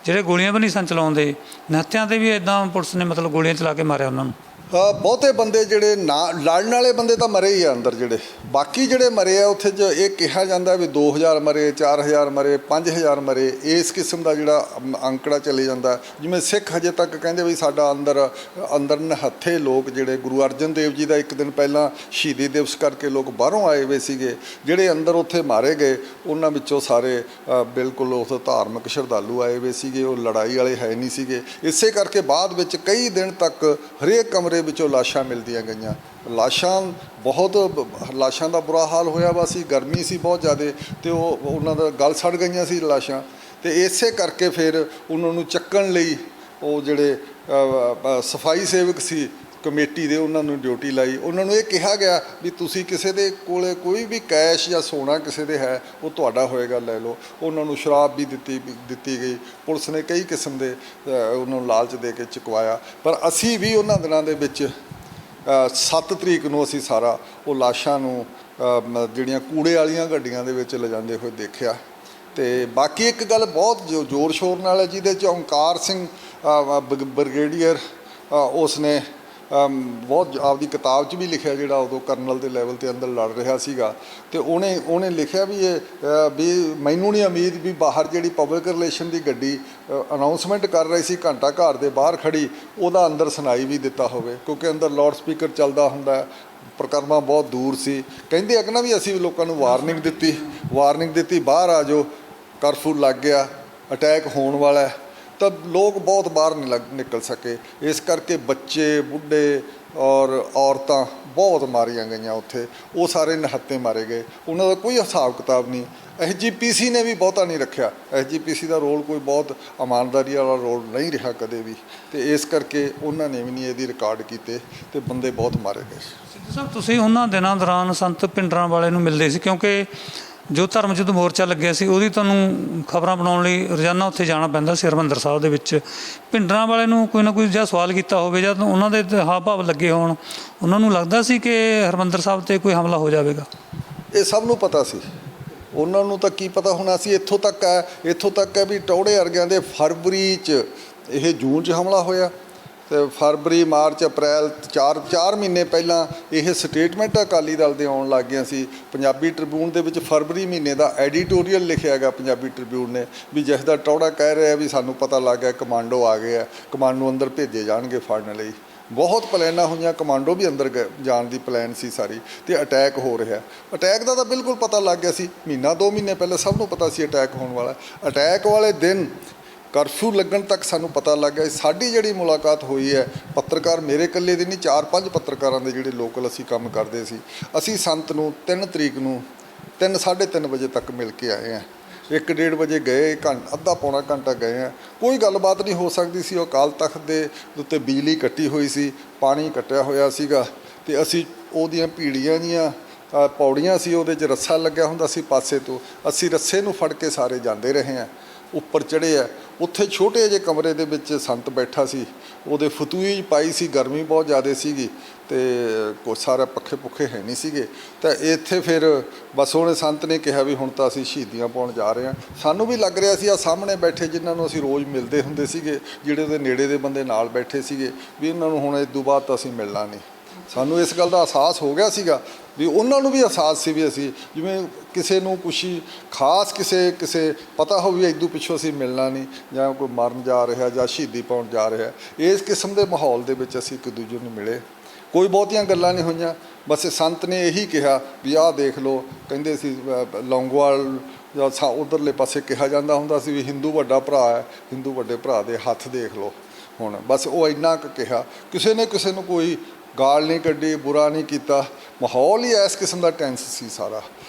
ਜਿਹੜੇ ਗੋਲੀਆਂ ਵੀ ਨਹੀਂ ਸਨ ਚਲਾਉਂਦੇ, ਨਿਹੱਥਿਆਂ ਤੇ ਵੀ ਇੱਦਾਂ ਪੁਲਿਸ ਨੇ ਮਤਲਬ ਗੋਲੀਆਂ ਚਲਾ ਕੇ ਮਾਰਿਆ ਉਹਨਾਂ ਨੂੰ। ਬਹੁਤੇ ਬੰਦੇ ਜਿਹੜੇ ਨਾ ਲੜਨ ਵਾਲੇ ਬੰਦੇ ਤਾਂ ਮਰੇ ਹੀ ਆ ਅੰਦਰ, ਜਿਹੜੇ ਬਾਕੀ ਜਿਹੜੇ ਮਰੇ ਆ ਉੱਥੇ 'ਚ ਇਹ ਕਿਹਾ ਜਾਂਦਾ ਵੀ 2000 ਮਰੇ, 4000 ਮਰੇ, 5000 ਮਰੇ, ਇਸ ਕਿਸਮ ਦਾ ਜਿਹੜਾ ਅੰਕੜਾ ਚੱਲੇ ਜਾਂਦਾ। ਜਿਵੇਂ ਸਿੱਖ ਹਜੇ ਤੱਕ ਕਹਿੰਦੇ ਵੀ ਸਾਡਾ ਅੰਦਰ ਨਿਹੱਥੇ ਲੋਕ ਜਿਹੜੇ ਗੁਰੂ ਅਰਜਨ ਦੇਵ ਜੀ ਦਾ ਇੱਕ ਦਿਨ ਪਹਿਲਾਂ ਸ਼ਹੀਦੀ ਦਿਵਸ ਕਰਕੇ ਲੋਕ ਬਾਹਰੋਂ ਆਏ ਹੋਏ ਸੀਗੇ, ਜਿਹੜੇ ਅੰਦਰ ਉੱਥੇ ਮਾਰੇ ਗਏ ਉਹਨਾਂ ਵਿੱਚੋਂ ਸਾਰੇ ਬਿਲਕੁਲ ਉਸ ਧਾਰਮਿਕ ਸ਼ਰਧਾਲੂ ਆਏ ਹੋਏ ਸੀਗੇ, ਉਹ ਲੜਾਈ ਵਾਲੇ ਹੈ ਨਹੀਂ ਸੀਗੇ। ਇਸੇ ਕਰਕੇ ਬਾਅਦ ਵਿੱਚ ਕਈ ਦਿਨ ਤੱਕ ਹਰੇਕ ਕਮਰੇ ਵਿੱਚੋਂ ਲਾਸ਼ਾਂ ਮਿਲਦੀਆਂ ਗਈਆਂ। ਲਾਸ਼ਾਂ ਦਾ ਬੁਰਾ ਹਾਲ ਹੋਇਆ ਵਾ ਸੀ, ਗਰਮੀ ਸੀ ਬਹੁਤ ਜ਼ਿਆਦਾ ਤੇ ਉਹਨਾਂ ਦਾ ਗਲ ਸੜ ਗਈਆਂ ਸੀ ਲਾਸ਼ਾਂ। ਤੇ ਇਸੇ ਕਰਕੇ ਫਿਰ ਉਹਨਾਂ ਨੂੰ ਚੱਕਣ ਲਈ ਉਹ ਜਿਹੜੇ ਸਫਾਈ ਸੇਵਕ ਸੀ ਕਮੇਟੀ ਦੇ, ਉਹਨਾਂ ਨੂੰ ਡਿਊਟੀ ਲਾਈ। ਉਹਨਾਂ ਨੂੰ ਇਹ ਕਿਹਾ ਗਿਆ ਵੀ ਤੁਸੀਂ ਕਿਸੇ ਦੇ ਕੋਲੇ ਕੋਈ ਵੀ ਕੈਸ਼ ਜਾਂ ਸੋਨਾ ਕਿਸੇ ਦੇ ਹੈ ਉਹ ਤੁਹਾਡਾ ਹੋਏਗਾ, ਲੈ ਲਓ। ਉਹਨਾਂ ਨੂੰ ਸ਼ਰਾਬ ਵੀ ਦਿੱਤੀ ਗਈ। ਪੁਲਿਸ ਨੇ ਕਈ ਕਿਸਮ ਦੇ ਉਹਨਾਂ ਨੂੰ ਲਾਲਚ ਦੇ ਕੇ ਚੁਕਵਾਇਆ। ਪਰ ਅਸੀਂ ਵੀ ਉਹਨਾਂ ਦਿਨਾਂ ਦੇ ਵਿੱਚ 7 ਤਰੀਕ ਨੂੰ ਅਸੀਂ ਸਾਰਾ ਉਹ ਲਾਸ਼ਾਂ ਨੂੰ ਜਿਹੜੀਆਂ ਕੂੜੇ ਵਾਲੀਆਂ ਗੱਡੀਆਂ ਦੇ ਵਿੱਚ ਲਿਜਾਂਦੇ ਹੋਏ ਦੇਖਿਆ। ਤੇ ਬਾਕੀ ਇੱਕ ਗੱਲ ਬਹੁਤ ਜ਼ੋਰ ਸ਼ੋਰ ਨਾਲ ਹੈ, ਜਿਹਦੇ 'ਚ ਓਂਕਾਰ ਸਿੰਘ ਬ੍ਰਿਗੇਡੀਅਰ ਉਸਨੇ ਬਹੁਤ ਆਪਦੀ ਕਿਤਾਬ 'ਚ ਵੀ ਲਿਖਿਆ, ਜਿਹੜਾ ਉਦੋਂ ਕਰਨਲ ਦੇ ਲੈਵਲ 'ਤੇ ਅੰਦਰ ਲੜ ਰਿਹਾ ਸੀਗਾ, ਤੇ ਉਹਨੇ ਲਿਖਿਆ ਵੀ ਮੈਨੂੰ ਨਹੀਂ ਉਮੀਦ ਵੀ ਬਾਹਰ ਜਿਹੜੀ ਪਬਲਿਕ ਰਿਲੇਸ਼ਨ ਦੀ ਗੱਡੀ ਅਨਾਊਂਸਮੈਂਟ ਕਰ ਰਹੀ ਸੀ ਘੰਟਾ ਘਰ ਦੇ ਬਾਹਰ ਖੜੀ, ਉਹਦਾ ਅੰਦਰ ਸੁਣਾਈ ਵੀ ਦਿੱਤਾ ਹੋਵੇ, ਕਿਉਂਕਿ ਅੰਦਰ ਲਾਊਡ ਸਪੀਕਰ ਚੱਲਦਾ ਹੁੰਦਾ। ਪ੍ਰਕਰਮਾ ਬਹੁਤ ਦੂਰ ਸੀ। ਕਹਿੰਦੇ ਅਗਨਾ ਵੀ ਅਸੀਂ ਲੋਕਾਂ ਨੂੰ ਵਾਰਨਿੰਗ ਦਿੱਤੀ, ਵਾਰਨਿੰਗ ਦਿੱਤੀ ਬਾਹਰ ਆ ਜਾਓ, ਕਰਫਿਊ ਲੱਗ ਗਿਆ, ਅਟੈਕ ਹੋਣ ਵਾਲਾ ਹੈ, ਤਾਂ ਲੋਕ ਬਹੁਤ ਬਾਹਰ ਨਹੀਂ ਨਿਕਲ ਸਕੇ। ਇਸ ਕਰਕੇ ਬੱਚੇ, ਬੁੱਢੇ ਔਰ ਔਰਤਾਂ ਬਹੁਤ ਮਾਰੀਆਂ ਗਈਆਂ ਉੱਥੇ, ਉਹ ਸਾਰੇ ਨਿਹੱਥੇ ਮਾਰੇ ਗਏ। ਉਹਨਾਂ ਦਾ ਕੋਈ ਹਿਸਾਬ ਕਿਤਾਬ ਨਹੀਂ। SGPC ਨੇ ਵੀ ਬਹੁਤਾ ਨਹੀਂ ਰੱਖਿਆ। SGPC ਦਾ ਰੋਲ ਕੋਈ ਬਹੁਤ ਇਮਾਨਦਾਰੀ ਵਾਲਾ ਰੋਲ ਨਹੀਂ ਰਿਹਾ ਕਦੇ ਵੀ, ਤੇ ਇਸ ਕਰਕੇ ਉਹਨਾਂ ਨੇ ਵੀ ਨਹੀਂ ਇਹਦੀ ਰਿਕਾਰਡ ਕੀਤੇ ਤੇ ਬੰਦੇ ਬਹੁਤ ਮਾਰੇ ਗਏ। ਸਿੱਧੂ ਸਾਹਿਬ, ਤੁਸੀਂ ਉਹਨਾਂ ਦਿਨਾਂ ਦੌਰਾਨ ਸੰਤ ਭਿੰਡਰਾਂ ਵਾਲੇ ਨੂੰ ਮਿਲਦੇ ਸੀ, ਕਿਉਂਕਿ ਜੋ ਧਰਮ ਯੁੱਧ ਮੋਰਚਾ ਲੱਗਿਆ ਸੀ ਉਹਦੀ ਤੁਹਾਨੂੰ ਖਬਰਾਂ ਬਣਾਉਣ ਲਈ ਰੋਜ਼ਾਨਾ ਉੱਥੇ ਜਾਣਾ ਪੈਂਦਾ ਸੀ ਹਰਿਮੰਦਰ ਸਾਹਿਬ ਦੇ ਵਿੱਚ। ਭਿੰਡਰਾਂ ਵਾਲੇ ਨੂੰ ਕੋਈ ਨਾ ਕੋਈ ਜਾਂ ਸਵਾਲ ਕੀਤਾ ਹੋਵੇ ਜਾਂ ਉਹਨਾਂ ਦੇ ਹਾਵ ਭਾਵ ਲੱਗੇ ਹੋਣ, ਉਹਨਾਂ ਨੂੰ ਲੱਗਦਾ ਸੀ ਕਿ ਹਰਿਮੰਦਰ ਸਾਹਿਬ 'ਤੇ ਕੋਈ ਹਮਲਾ ਹੋ ਜਾਵੇਗਾ? ਇਹ ਸਭ ਨੂੰ ਪਤਾ ਸੀ। ਉਹਨਾਂ ਨੂੰ ਤਾਂ ਕੀ ਪਤਾ ਹੋਣਾ ਸੀ। ਇੱਥੋਂ ਤੱਕ ਹੈ ਵੀ ਟੌੜੇ ਵਰਗਿਆਂ ਦੇ ਫਰਵਰੀ 'ਚ, ਇਹ ਜੂਨ 'ਚ ਹਮਲਾ ਹੋਇਆ, ਤੇ ਫਰਵਰੀ, ਮਾਰਚ, ਅਪ੍ਰੈਲ, 4 ਮਹੀਨੇ ਪਹਿਲਾਂ ਇਹ ਸਟੇਟਮੈਂਟ ਅਕਾਲੀ ਦਲ ਦੇ ਆਉਣ ਲੱਗ ਗਈਆਂ ਸੀ। ਪੰਜਾਬੀ ਟ੍ਰਿਬਿਊਨ ਦੇ ਵਿੱਚ ਫਰਵਰੀ ਮਹੀਨੇ ਦਾ ਐਡੀਟੋਰੀਅਲ ਲਿਖਿਆ ਗਿਆ ਪੰਜਾਬੀ ਟ੍ਰਿਬਿਊਨ ਨੇ, ਵੀ ਜਿਸ ਦਾ ਟੌੜਾ ਕਹਿ ਰਿਹਾ ਵੀ ਸਾਨੂੰ ਪਤਾ ਲੱਗ ਗਿਆ ਕਮਾਂਡੋ ਆ ਗਏ ਆ, ਕਮਾਂਡੋ ਅੰਦਰ ਭੇਜੇ ਜਾਣਗੇ ਫੜਨ ਲਈ। ਬਹੁਤ ਪਲਾਨਾਂ ਹੋਈਆਂ, ਕਮਾਂਡੋ ਵੀ ਅੰਦਰ ਜਾਣ ਦੀ ਪਲਾਨ ਸੀ ਸਾਰੀ, ਤੇ ਅਟੈਕ ਹੋ ਰਿਹਾ। ਅਟੈਕ ਦਾ ਤਾਂ ਬਿਲਕੁਲ ਪਤਾ ਲੱਗ ਗਿਆ ਸੀ, ਮਹੀਨਾ 2 ਮਹੀਨੇ ਪਹਿਲਾਂ ਸਭ ਨੂੰ ਪਤਾ ਸੀ ਅਟੈਕ ਹੋਣ ਵਾਲਾ। ਅਟੈਕ ਵਾਲੇ ਦਿਨ ਕਰਫਿਊ ਲੱਗਣ ਤੱਕ ਸਾਨੂੰ ਪਤਾ ਲੱਗ ਗਿਆ। ਸਾਡੀ ਜਿਹੜੀ ਮੁਲਾਕਾਤ ਹੋਈ ਹੈ, ਪੱਤਰਕਾਰ ਮੇਰੇ ਇਕੱਲੇ ਦੀ ਨਹੀਂ, 4-5 ਪੱਤਰਕਾਰਾਂ ਦੇ ਜਿਹੜੇ ਲੋਕਲ ਅਸੀਂ ਕੰਮ ਕਰਦੇ ਸੀ, ਅਸੀਂ ਸੰਤ ਨੂੰ 3 ਤਰੀਕ ਨੂੰ 3-3:30 ਵਜੇ ਤੱਕ ਮਿਲ ਕੇ ਆਏ ਹਾਂ। 1-1.5 ਵਜੇ ਗਏ, ਅੱਧਾ ਪੌਣਾ ਘੰਟਾ ਗਏ ਆ। ਕੋਈ ਗੱਲਬਾਤ ਨਹੀਂ ਹੋ ਸਕਦੀ ਸੀ। ਉਹ ਅਕਾਲ ਤਖਤ ਦੇ ਉੱਤੇ ਬਿਜਲੀ ਕੱਟੀ ਹੋਈ ਸੀ, ਪਾਣੀ ਕੱਟਿਆ ਹੋਇਆ ਸੀਗਾ, ਤੇ ਅਸੀਂ ਉਹਦੀਆਂ ਭੀੜੀਆਂ ਜੀਆਂ ਪੌੜੀਆਂ ਸੀ, ਉਹਦੇ 'ਚ ਰੱਸਾ ਲੱਗਿਆ ਹੁੰਦਾ ਸੀ ਪਾਸੇ ਤੋਂ, ਅਸੀਂ ਰੱਸੇ ਨੂੰ ਫੜ ਕੇ ਸਾਰੇ ਜਾਂਦੇ ਰਹੇ ਹਾਂ। ਉੱਪਰ ਚੜ੍ਹੇ ਆ, ਉੱਥੇ ਛੋਟੇ ਜਿਹੇ ਕਮਰੇ ਦੇ ਵਿੱਚ ਸੰਤ ਬੈਠਾ ਸੀ, ਉਹਦੇ ਫਤੂਈ ਪਾਈ ਸੀ, ਗਰਮੀ ਬਹੁਤ ਜ਼ਿਆਦਾ ਸੀਗੀ, ਤੇ ਕੋਈ ਸਾਰਾ ਪੱਖੇ ਪੁੱਖੇ ਹੈ ਨਹੀਂ ਸੀਗੇ। ਤਾਂ ਇੱਥੇ ਫਿਰ ਬਸ ਉਹਨੇ ਸੰਤ ਨੇ ਕਿਹਾ ਵੀ ਹੁਣ ਤਾਂ ਅਸੀਂ ਸ਼ਹੀਦੀਆਂ ਪਾਉਣ ਜਾ ਰਹੇ ਹਾਂ। ਸਾਨੂੰ ਵੀ ਲੱਗ ਰਿਹਾ ਸੀ ਆ ਸਾਹਮਣੇ ਬੈਠੇ ਜਿਨ੍ਹਾਂ ਨੂੰ ਅਸੀਂ ਰੋਜ਼ ਮਿਲਦੇ ਹੁੰਦੇ ਸੀਗੇ, ਜਿਹੜੇ ਉਹਦੇ ਨੇੜੇ ਦੇ ਬੰਦੇ ਨਾਲ ਬੈਠੇ ਸੀਗੇ, ਵੀ ਇਹਨਾਂ ਨੂੰ ਹੁਣ ਇਸ ਤੋਂ ਬਾਅਦ ਤਾਂ ਅਸੀਂ ਮਿਲਣਾ ਨਹੀਂ। ਸਾਨੂੰ ਇਸ ਗੱਲ ਦਾ ਅਹਿਸਾਸ ਹੋ ਗਿਆ ਸੀਗਾ, ਵੀ ਉਹਨਾਂ ਨੂੰ ਵੀ ਅਹਿਸਾਸ ਸੀ ਵੀ ਅਸੀਂ ਜਿਵੇਂ ਕਿਸੇ ਨੂੰ ਕੁਛ ਖਾਸ ਕਿਸੇ ਪਤਾ ਹੋਵੇ ਵੀ ਇਦੋਂ ਪਿੱਛੋਂ ਅਸੀਂ ਮਿਲਣਾ ਨਹੀਂ, ਜਾਂ ਕੋਈ ਮਰਨ ਜਾ ਰਿਹਾ ਜਾਂ ਸ਼ਹੀਦੀ ਪਾਉਣ ਜਾ ਰਿਹਾ। ਇਸ ਕਿਸਮ ਦੇ ਮਾਹੌਲ ਦੇ ਵਿੱਚ ਅਸੀਂ ਇੱਕ ਦੂਜੇ ਨੂੰ ਮਿਲੇ। ਕੋਈ ਬਹੁਤੀਆਂ ਗੱਲਾਂ ਨਹੀਂ ਹੋਈਆਂ, ਬਸ ਸੰਤ ਨੇ ਇਹੀ ਕਿਹਾ ਵੀ ਆਹ ਦੇਖ ਲਓ, ਕਹਿੰਦੇ ਸੀ ਲੌਂਗੋਵਾਲ ਜਾਂ ਉੱਧਰਲੇ ਪਾਸੇ ਕਿਹਾ ਜਾਂਦਾ ਹੁੰਦਾ ਸੀ ਵੀ ਹਿੰਦੂ ਵੱਡਾ ਭਰਾ ਹੈ, ਹਿੰਦੂ ਵੱਡੇ ਭਰਾ ਦੇ ਹੱਥ ਦੇਖ ਲਓ। ਹੁਣ ਬਸ ਉਹ ਇੰਨਾ ਕੁ ਕਿਹਾ, ਕਿਸੇ ਨੇ ਕਿਸੇ ਨੂੰ ਕੋਈ ਗਾਲ ਨਹੀਂ ਕੱਢੀ, ਬੁਰਾ ਨਹੀਂ ਕੀਤਾ। ਮਾਹੌਲ ਹੀ ਇਸ ਕਿਸਮ ਦਾ ਟੈਂਸ ਸੀ ਸਾਰਾ।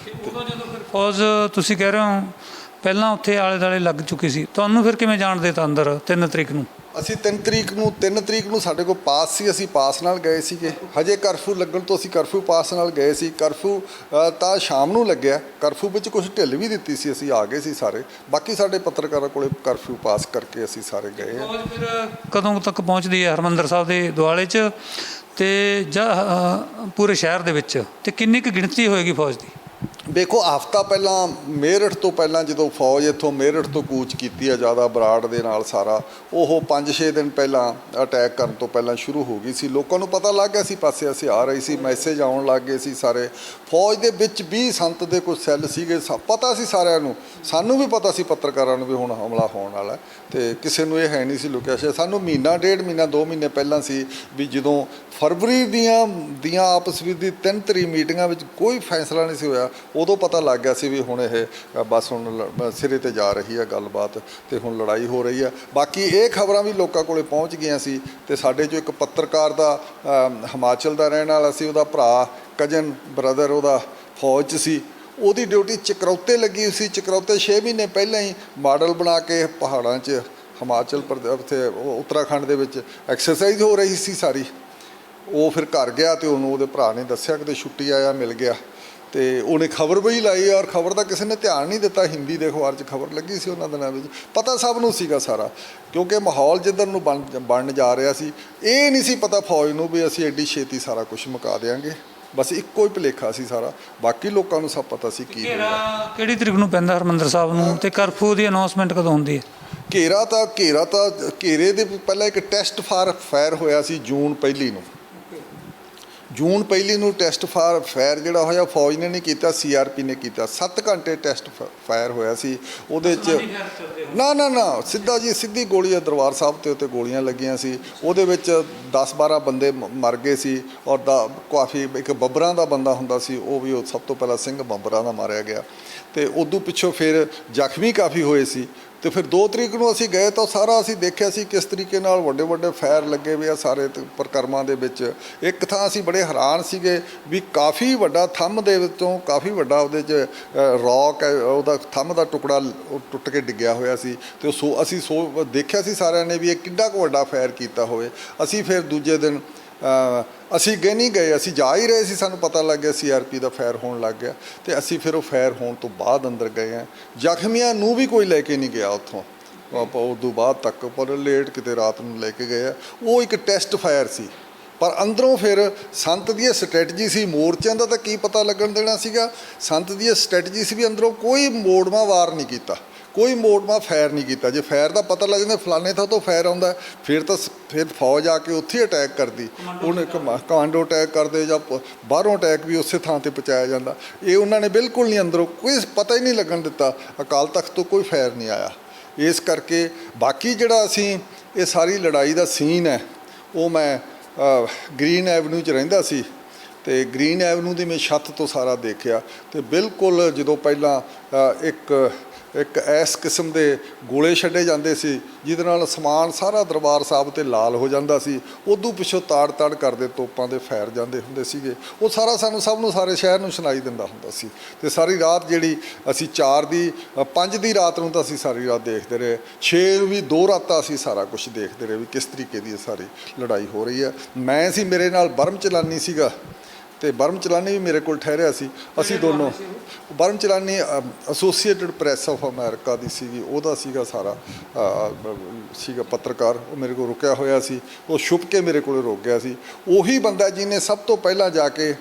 ਉਦੋਂ ਜਦੋਂ ਫਿਰ ਫੌਜ ਤੁਸੀਂ ਕਹਿ ਰਹੇ ਹੋ ਪਹਿਲਾਂ ਉੱਥੇ ਆਲੇ ਦੁਆਲੇ ਲੱਗ ਚੁੱਕੀ ਸੀ, ਤੁਹਾਨੂੰ ਫਿਰ ਕਿਵੇਂ ਜਾਣ ਦਿੱਤਾ ਅੰਦਰ 3 ਤਰੀਕ ਨੂੰ? ਅਸੀਂ 3 ਤਰੀਕ ਨੂੰ ਸਾਡੇ ਕੋਲ ਪਾਸ ਸੀ, ਅਸੀਂ ਪਾਸ ਨਾਲ ਗਏ ਸੀਗੇ। ਹਜੇ ਕਰਫਿਊ ਲੱਗਣ ਤੋਂ ਅਸੀਂ ਕਰਫਿਊ ਪਾਸ ਨਾਲ ਗਏ ਸੀ। ਕਰਫਿਊ ਤਾਂ ਸ਼ਾਮ ਨੂੰ ਲੱਗਿਆ, ਕਰਫਿਊ ਵਿੱਚ ਕੁਝ ਢਿੱਲ ਵੀ ਦਿੱਤੀ ਸੀ, ਅਸੀਂ ਆ ਗਏ ਸੀ ਸਾਰੇ। ਬਾਕੀ ਸਾਡੇ ਪੱਤਰਕਾਰਾਂ ਕੋਲੇ ਕਰਫਿਊ ਪਾਸ ਕਰਕੇ ਅਸੀਂ ਸਾਰੇ ਗਏ। ਫੌਜ ਫਿਰ ਕਦੋਂ ਤੱਕ ਪਹੁੰਚਦੀ ਹੈ ਹਰਿਮੰਦਰ ਸਾਹਿਬ ਦੇ ਦੁਆਲੇ 'ਚ ਤੇ ਜਾਂ ਪੂਰੇ ਸ਼ਹਿਰ ਦੇ ਵਿੱਚ, ਤੇ ਕਿੰਨੀ ਕੁ ਗਿਣਤੀ ਹੋਏਗੀ ਫੌਜ ਦੀ? ਦੇਖੋ, ਹਫ਼ਤਾ ਪਹਿਲਾਂ ਮੇਰਠ ਤੋਂ ਪਹਿਲਾਂ ਜਦੋਂ ਫੌਜ ਇੱਥੋਂ ਮੇਰਠ ਤੋਂ ਕੂਚ ਕੀਤੀ ਹੈ ਜ਼ਿਆਦਾ ਬਰਾੜ ਦੇ ਨਾਲ ਸਾਰਾ, ਉਹ 5-6 ਦਿਨ ਪਹਿਲਾਂ ਅਟੈਕ ਕਰਨ ਤੋਂ ਪਹਿਲਾਂ ਸ਼ੁਰੂ ਹੋ ਗਈ ਸੀ। ਲੋਕਾਂ ਨੂੰ ਪਤਾ ਲੱਗ ਗਿਆ ਸੀ ਪਾਸੇ ਅਸੀਂ ਆ ਰਹੀ ਸੀ, ਮੈਸੇਜ ਆਉਣ ਲੱਗ ਗਏ ਸੀ ਸਾਰੇ। ਫੌਜ ਦੇ ਵਿੱਚ ਵੀ ਸੰਤ ਦੇ ਕੁਝ ਸੈੱਲ ਸੀਗੇ, ਪਤਾ ਸੀ ਸਾਰਿਆਂ ਨੂੰ, ਸਾਨੂੰ ਵੀ ਪਤਾ ਸੀ ਪੱਤਰਕਾਰਾਂ ਨੂੰ ਵੀ ਹੁਣ ਹਮਲਾ ਹੋਣ ਵਾਲਾ, ਤੇ ਕਿਸੇ ਨੂੰ ਇਹ ਹੈ ਨਹੀਂ ਸੀ ਲੁਕਿਆ ਸ਼ਾਇਦ। ਸਾਨੂੰ ਮਹੀਨਾ, 1.5 ਮਹੀਨਾ, 2 ਮਹੀਨੇ ਪਹਿਲਾਂ ਸੀ ਵੀ ਜਦੋਂ ਫਰਵਰੀ ਦੀਆਂ ਆਪਸ ਵਿੱਚ ਦੀ 3 ਤਰੀਕ ਮੀਟਿੰਗਾਂ ਵਿੱਚ ਕੋਈ ਫੈਸਲਾ ਨਹੀਂ ਸੀ ਹੋਇਆ, ਉਦੋਂ ਪਤਾ ਲੱਗ ਗਿਆ ਸੀ ਵੀ ਹੁਣ ਇਹ ਬਸ ਹੁਣ ਸਿਰੇ ਤੇ ਜਾ ਰਹੀ ਹੈ ਗੱਲਬਾਤ, ਤੇ ਹੁਣ ਲੜਾਈ ਹੋ ਰਹੀ ਹੈ। ਬਾਕੀ ਇਹ ਖਬਰਾਂ ਵੀ ਲੋਕਾਂ ਕੋਲੇ ਪਹੁੰਚ ਗਈਆਂ ਸੀ, ਤੇ ਸਾਡੇ 'ਚੋਂ ਇੱਕ ਪੱਤਰਕਾਰ ਦਾ ਹਿਮਾਚਲ ਦਾ ਰਹਿਣ ਵਾਲਾ ਸੀ, ਉਹਦਾ ਭਰਾ ਕਜ਼ਨ ਬ੍ਰਦਰ ਉਹਦਾ ਫੌਜ 'ਚ ਸੀ, ਉਹਦੀ ਡਿਊਟੀ ਚਕਰੌਤੇ ਲੱਗੀ ਸੀ। ਚਕਰੌਤੇ 6 ਮਹੀਨੇ ਪਹਿਲਾਂ ਹੀ ਮਾਡਲ ਬਣਾ ਕੇ ਪਹਾੜਾਂ 'ਚ ਹਿਮਾਚਲ ਪ੍ਰਦੇਸ਼ ਉੱਥੇ ਉੱਤਰਾਖੰਡ ਦੇ ਵਿੱਚ ਐਕਸਰਸਾਈਜ਼ ਹੋ ਰਹੀ ਸੀ ਸਾਰੀ। ਉਹ ਫਿਰ ਘਰ ਗਿਆ, ਤੇ ਉਹਨੂੰ ਉਹਦੇ ਭਰਾ ਨੇ ਦੱਸਿਆ ਕਿ ਛੁੱਟੀ ਆਇਆ, ਮਿਲ ਗਿਆ, ਤੇ ਉਹਨੇ ਖਬਰ ਵੀ ਲਾਈ। ਔਰ ਖਬਰ ਦਾ ਕਿਸੇ ਨੇ ਧਿਆਨ ਨਹੀਂ ਦਿੱਤਾ, ਹਿੰਦੀ ਦੇ ਅਖਬਾਰ 'ਚ ਖਬਰ ਲੱਗੀ ਸੀ ਉਹਨਾਂ ਦਿਨਾਂ ਵਿੱਚ। ਪਤਾ ਸਭ ਨੂੰ ਸੀਗਾ ਸਾਰਾ, ਕਿਉਂਕਿ ਮਾਹੌਲ ਜਿੱਧਰ ਨੂੰ ਬਣਨ ਜਾ ਰਿਹਾ ਸੀ। ਇਹ ਨਹੀਂ ਸੀ ਪਤਾ ਫੌਜ ਨੂੰ ਵੀ ਅਸੀਂ ਐਡੀ ਛੇਤੀ ਸਾਰਾ ਕੁਝ ਮੁਕਾ ਦਿਆਂਗੇ। ਬਸ ਇੱਕੋ ਹੀ ਭੁਲੇਖਾ ਸੀ ਸਾਰਾ, ਬਾਕੀ ਲੋਕਾਂ ਨੂੰ ਸਭ ਪਤਾ ਸੀ ਕੀ ਹੋਇਆ। ਕਿਹੜੀ ਤਰੀਕ ਨੂੰ ਪੈਂਦਾ ਹਰਿਮੰਦਰ ਸਾਹਿਬ ਨੂੰ, ਤੇ ਕਰਫਿਊ ਦੀ ਅਨਾਉਂਸਮੈਂਟ ਕਦੋਂ ਹੁੰਦੀ ਹੈ? ਘੇਰੇ ਦੇ ਪਹਿਲਾਂ ਇੱਕ ਟੈਸਟ ਫਾਇਰ ਹੋਇਆ ਸੀ ਜੂਨ 1 ਨੂੰ। ਜੂਨ ਪਹਿਲੀ ਨੂੰ ਟੈਸਟ ਫਾਇਰ ਜਿਹੜਾ ਹੋਇਆ ਫੌਜ ਨੇ ਨਹੀਂ ਕੀਤਾ, CRP ਨੇ ਕੀਤਾ। 7 ਘੰਟੇ ਟੈਸਟ ਫਾਇਰ ਹੋਇਆ ਸੀ ਉਹਦੇ 'ਚ। ਨਾ ਸਿੱਧੀ ਗੋਲੀ ਆ ਦਰਬਾਰ ਸਾਹਿਬ ਤੇ ਉੱਤੇ ਗੋਲੀਆਂ ਲੱਗੀਆਂ ਸੀ। ਉਹਦੇ ਵਿੱਚ 10-12 ਬੰਦੇ ਮਰ ਗਏ ਸੀ ਔਰ ਕਾਫੀ ਇੱਕ ਬੱਬਰਾਂ ਦਾ ਬੰਦਾ ਹੁੰਦਾ ਸੀ, ਉਹ ਵੀ ਸਭ ਤੋਂ ਪਹਿਲਾਂ ਸਿੰਘ ਬੱਬਰਾਂ ਦਾ ਮਾਰਿਆ ਗਿਆ। ਤੇ ਉਦੋਂ ਪਿੱਛੋਂ ਫਿਰ ਜ਼ਖਮੀ ਕਾਫੀ ਹੋਏ ਸੀ। ਤੇ ਫਿਰ 2 ਤਰੀਕ ਨੂੰ ਅਸੀਂ ਗਏ ਤਾਂ ਸਾਰਾ ਅਸੀਂ ਦੇਖਿਆ ਸੀ ਕਿਸ ਤਰੀਕੇ ਨਾਲ ਵੱਡੇ ਵੱਡੇ ਫਾਇਰ ਲੱਗੇ ਹੋਏ ਆ ਸਾਰੇ ਪ੍ਰਕਰਮਾਂ ਦੇ ਵਿੱਚ। ਇੱਕ ਥਾਂ ਅਸੀਂ ਬੜੇ ਹੈਰਾਨ ਸੀਗੇ ਵੀ ਕਾਫੀ ਵੱਡਾ ਥੰਮ ਦੇ ਵਿੱਚੋਂ ਕਾਫੀ ਵੱਡਾ ਉਹਦੇ 'ਚ ਰੌਕ ਹੈ, ਉਹਦਾ ਥੰਮ ਦਾ ਟੁਕੜਾ ਉਹ ਟੁੱਟ ਕੇ ਡਿੱਗਿਆ ਹੋਇਆ ਸੀ। ਤੇ ਅਸੀਂ ਦੇਖਿਆ ਸੀ ਸਾਰਿਆਂ ਨੇ ਵੀ ਇਹ ਕਿੱਡਾ ਕੁ ਵੱਡਾ ਫਾਇਰ ਕੀਤਾ ਹੋਵੇ। ਅਸੀਂ ਫਿਰ ਦੂਜੇ ਦਿਨ ਅਸੀਂ ਅੱਗੇ ਨਹੀਂ ਗਏ, ਅਸੀਂ ਜਾ ਹੀ ਰਹੇ ਸੀ, ਸਾਨੂੰ ਪਤਾ ਲੱਗ ਗਿਆ CRP ਦਾ ਫਾਇਰ ਹੋਣ ਲੱਗ ਗਿਆ। ਤੇ ਅਸੀਂ ਫਿਰ ਉਹ ਫਾਇਰ ਹੋਣ ਤੋਂ ਬਾਅਦ ਅੰਦਰ ਗਏ ਹਾਂ। ਜ਼ਖਮੀਆਂ ਨੂੰ ਵੀ ਕੋਈ ਲੈ ਕੇ ਨਹੀਂ ਗਿਆ ਉੱਥੋਂ ਉਦੋਂ ਬਾਅਦ ਤੱਕ, ਪਰ ਲੇਟ ਕਿਤੇ ਰਾਤ ਨੂੰ ਲੈ ਕੇ ਗਏ ਆ। ਉਹ ਇੱਕ ਟੈਸਟ ਫਾਇਰ ਸੀ, ਪਰ ਅੰਦਰੋਂ ਫਿਰ ਸੰਤ ਦੀ ਸਟ੍ਰੈਟਜੀ ਸੀ। ਮੋਰਚਿਆਂ ਦਾ ਤਾਂ ਕੀ ਪਤਾ ਲੱਗਣ ਦੇਣਾ ਸੀਗਾ, ਸੰਤ ਦੀ ਸਟ੍ਰੈਟਜੀ ਸੀ ਵੀ ਅੰਦਰੋਂ ਕੋਈ ਮੋੜਵਾਂ ਵਾਰ ਨਹੀਂ ਕੀਤਾ, ਕੋਈ ਮੋੜਵਾਂ ਫਾਇਰ ਨਹੀਂ ਕੀਤਾ। ਜੇ ਫਾਇਰ ਦਾ ਪਤਾ ਲੱਗ ਜਾਂਦਾ ਫਲਾਣੇ ਥਾਂ ਤੋਂ ਫਾਇਰ ਆਉਂਦਾ, ਫਿਰ ਫੌਜ ਆ ਕੇ ਉੱਥੇ ਅਟੈਕ ਕਰਦੀ, ਉਹਨੇ ਕਮਾਂਡੋ ਅਟੈਕ ਕਰਦੇ ਜਾਂ ਬਾਹਰੋਂ ਅਟੈਕ ਵੀ ਉਸੇ ਥਾਂ 'ਤੇ ਪਹੁੰਚਾਇਆ ਜਾਂਦਾ। ਇਹ ਉਹਨਾਂ ਨੇ ਬਿਲਕੁਲ ਨਹੀਂ, ਅੰਦਰੋਂ ਕੋਈ ਪਤਾ ਹੀ ਨਹੀਂ ਲੱਗਣ ਦਿੱਤਾ। ਅਕਾਲ ਤਖਤ ਤੋਂ ਕੋਈ ਫਾਇਰ ਨਹੀਂ ਆਇਆ। ਇਸ ਕਰਕੇ ਬਾਕੀ ਜਿਹੜਾ ਅਸੀਂ ਇਹ ਸਾਰੀ ਲੜਾਈ ਦਾ ਸੀਨ ਹੈ, ਉਹ ਮੈਂ ਗ੍ਰੀਨ ਐਵਨਿਊ 'ਚ ਰਹਿੰਦਾ ਸੀ ਤੇ ਗ੍ਰੀਨ ਐਵਨਿਊ ਦੀ ਮੈਂ ਛੱਤ ਤੋਂ ਸਾਰਾ ਦੇਖਿਆ। ਤੇ ਬਿਲਕੁਲ ਜਦੋਂ ਪਹਿਲਾਂ ਇੱਕ ਇਸ ਕਿਸਮ ਦੇ ਗੋਲੇ ਛੱਡੇ ਜਾਂਦੇ ਸੀ ਜਿਹਦੇ ਨਾਲ ਸਮਾਨ ਸਾਰਾ ਦਰਬਾਰ ਸਾਹਿਬ 'ਤੇ ਲਾਲ ਹੋ ਜਾਂਦਾ ਸੀ, ਉਦੋਂ ਪਿੱਛੋਂ ਤਾੜ ਕਰਦੇ ਤੋਪਾਂ ਦੇ ਫਾਇਰ ਜਾਂਦੇ ਹੁੰਦੇ ਸੀਗੇ। ਉਹ ਸਾਰਾ ਸਾਨੂੰ ਸਭ ਨੂੰ, ਸਾਰੇ ਸ਼ਹਿਰ ਨੂੰ ਸੁਣਾਈ ਦਿੰਦਾ ਹੁੰਦਾ ਸੀ। ਤੇ ਸਾਰੀ ਰਾਤ ਜਿਹੜੀ ਅਸੀਂ 5 ਦੀ ਰਾਤ ਨੂੰ ਤਾਂ ਅਸੀਂ ਸਾਰੀ ਰਾਤ ਦੇਖਦੇ ਰਹੇ, 6 ਵੀ 2 ਰਾਤਾਂ ਅਸੀਂ ਸਾਰਾ ਕੁਝ ਦੇਖਦੇ ਰਹੇ ਵੀ ਕਿਸ ਤਰੀਕੇ ਦੀ ਸਾਰੀ ਲੜਾਈ ਹੋ ਰਹੀ ਹੈ। ਮੈਂ ਸੀ, ਮੇਰੇ ਨਾਲ ਬਰਮ ਚਲਾਨੀ ਸੀਗਾ ਤੇ ਬਰਮ ਚਲਾਨੀ ਵੀ ਮੇਰੇ ਕੋਲ ਠਹਿਰਿਆ ਸੀ। ਅਸੀਂ ਦੋਨੋਂ, ਬਰਮ ਚਲਾਨੀ ਐਸੋਸੀਏਟਡ ਪ੍ਰੈਸ ਆਫ ਅਮਰੀਕਾ ਦੀ ਸੀਗੀ, ਉਹਦਾ ਸੀਗਾ ਸਾਰਾ ਸੀਗਾ ਪੱਤਰਕਾਰ, ਉਹ ਮੇਰੇ ਕੋਲ ਰੁਕਿਆ ਹੋਇਆ ਸੀ। ਉਹ ਛੁਪ ਕੇ ਮੇਰੇ ਕੋਲ ਰੁਕ ਗਿਆ ਸੀ। ਉਹੀ ਬੰਦਾ ਜਿਹਨੇ ਸਭ ਤੋਂ ਪਹਿਲਾਂ ਜਾ ਕੇ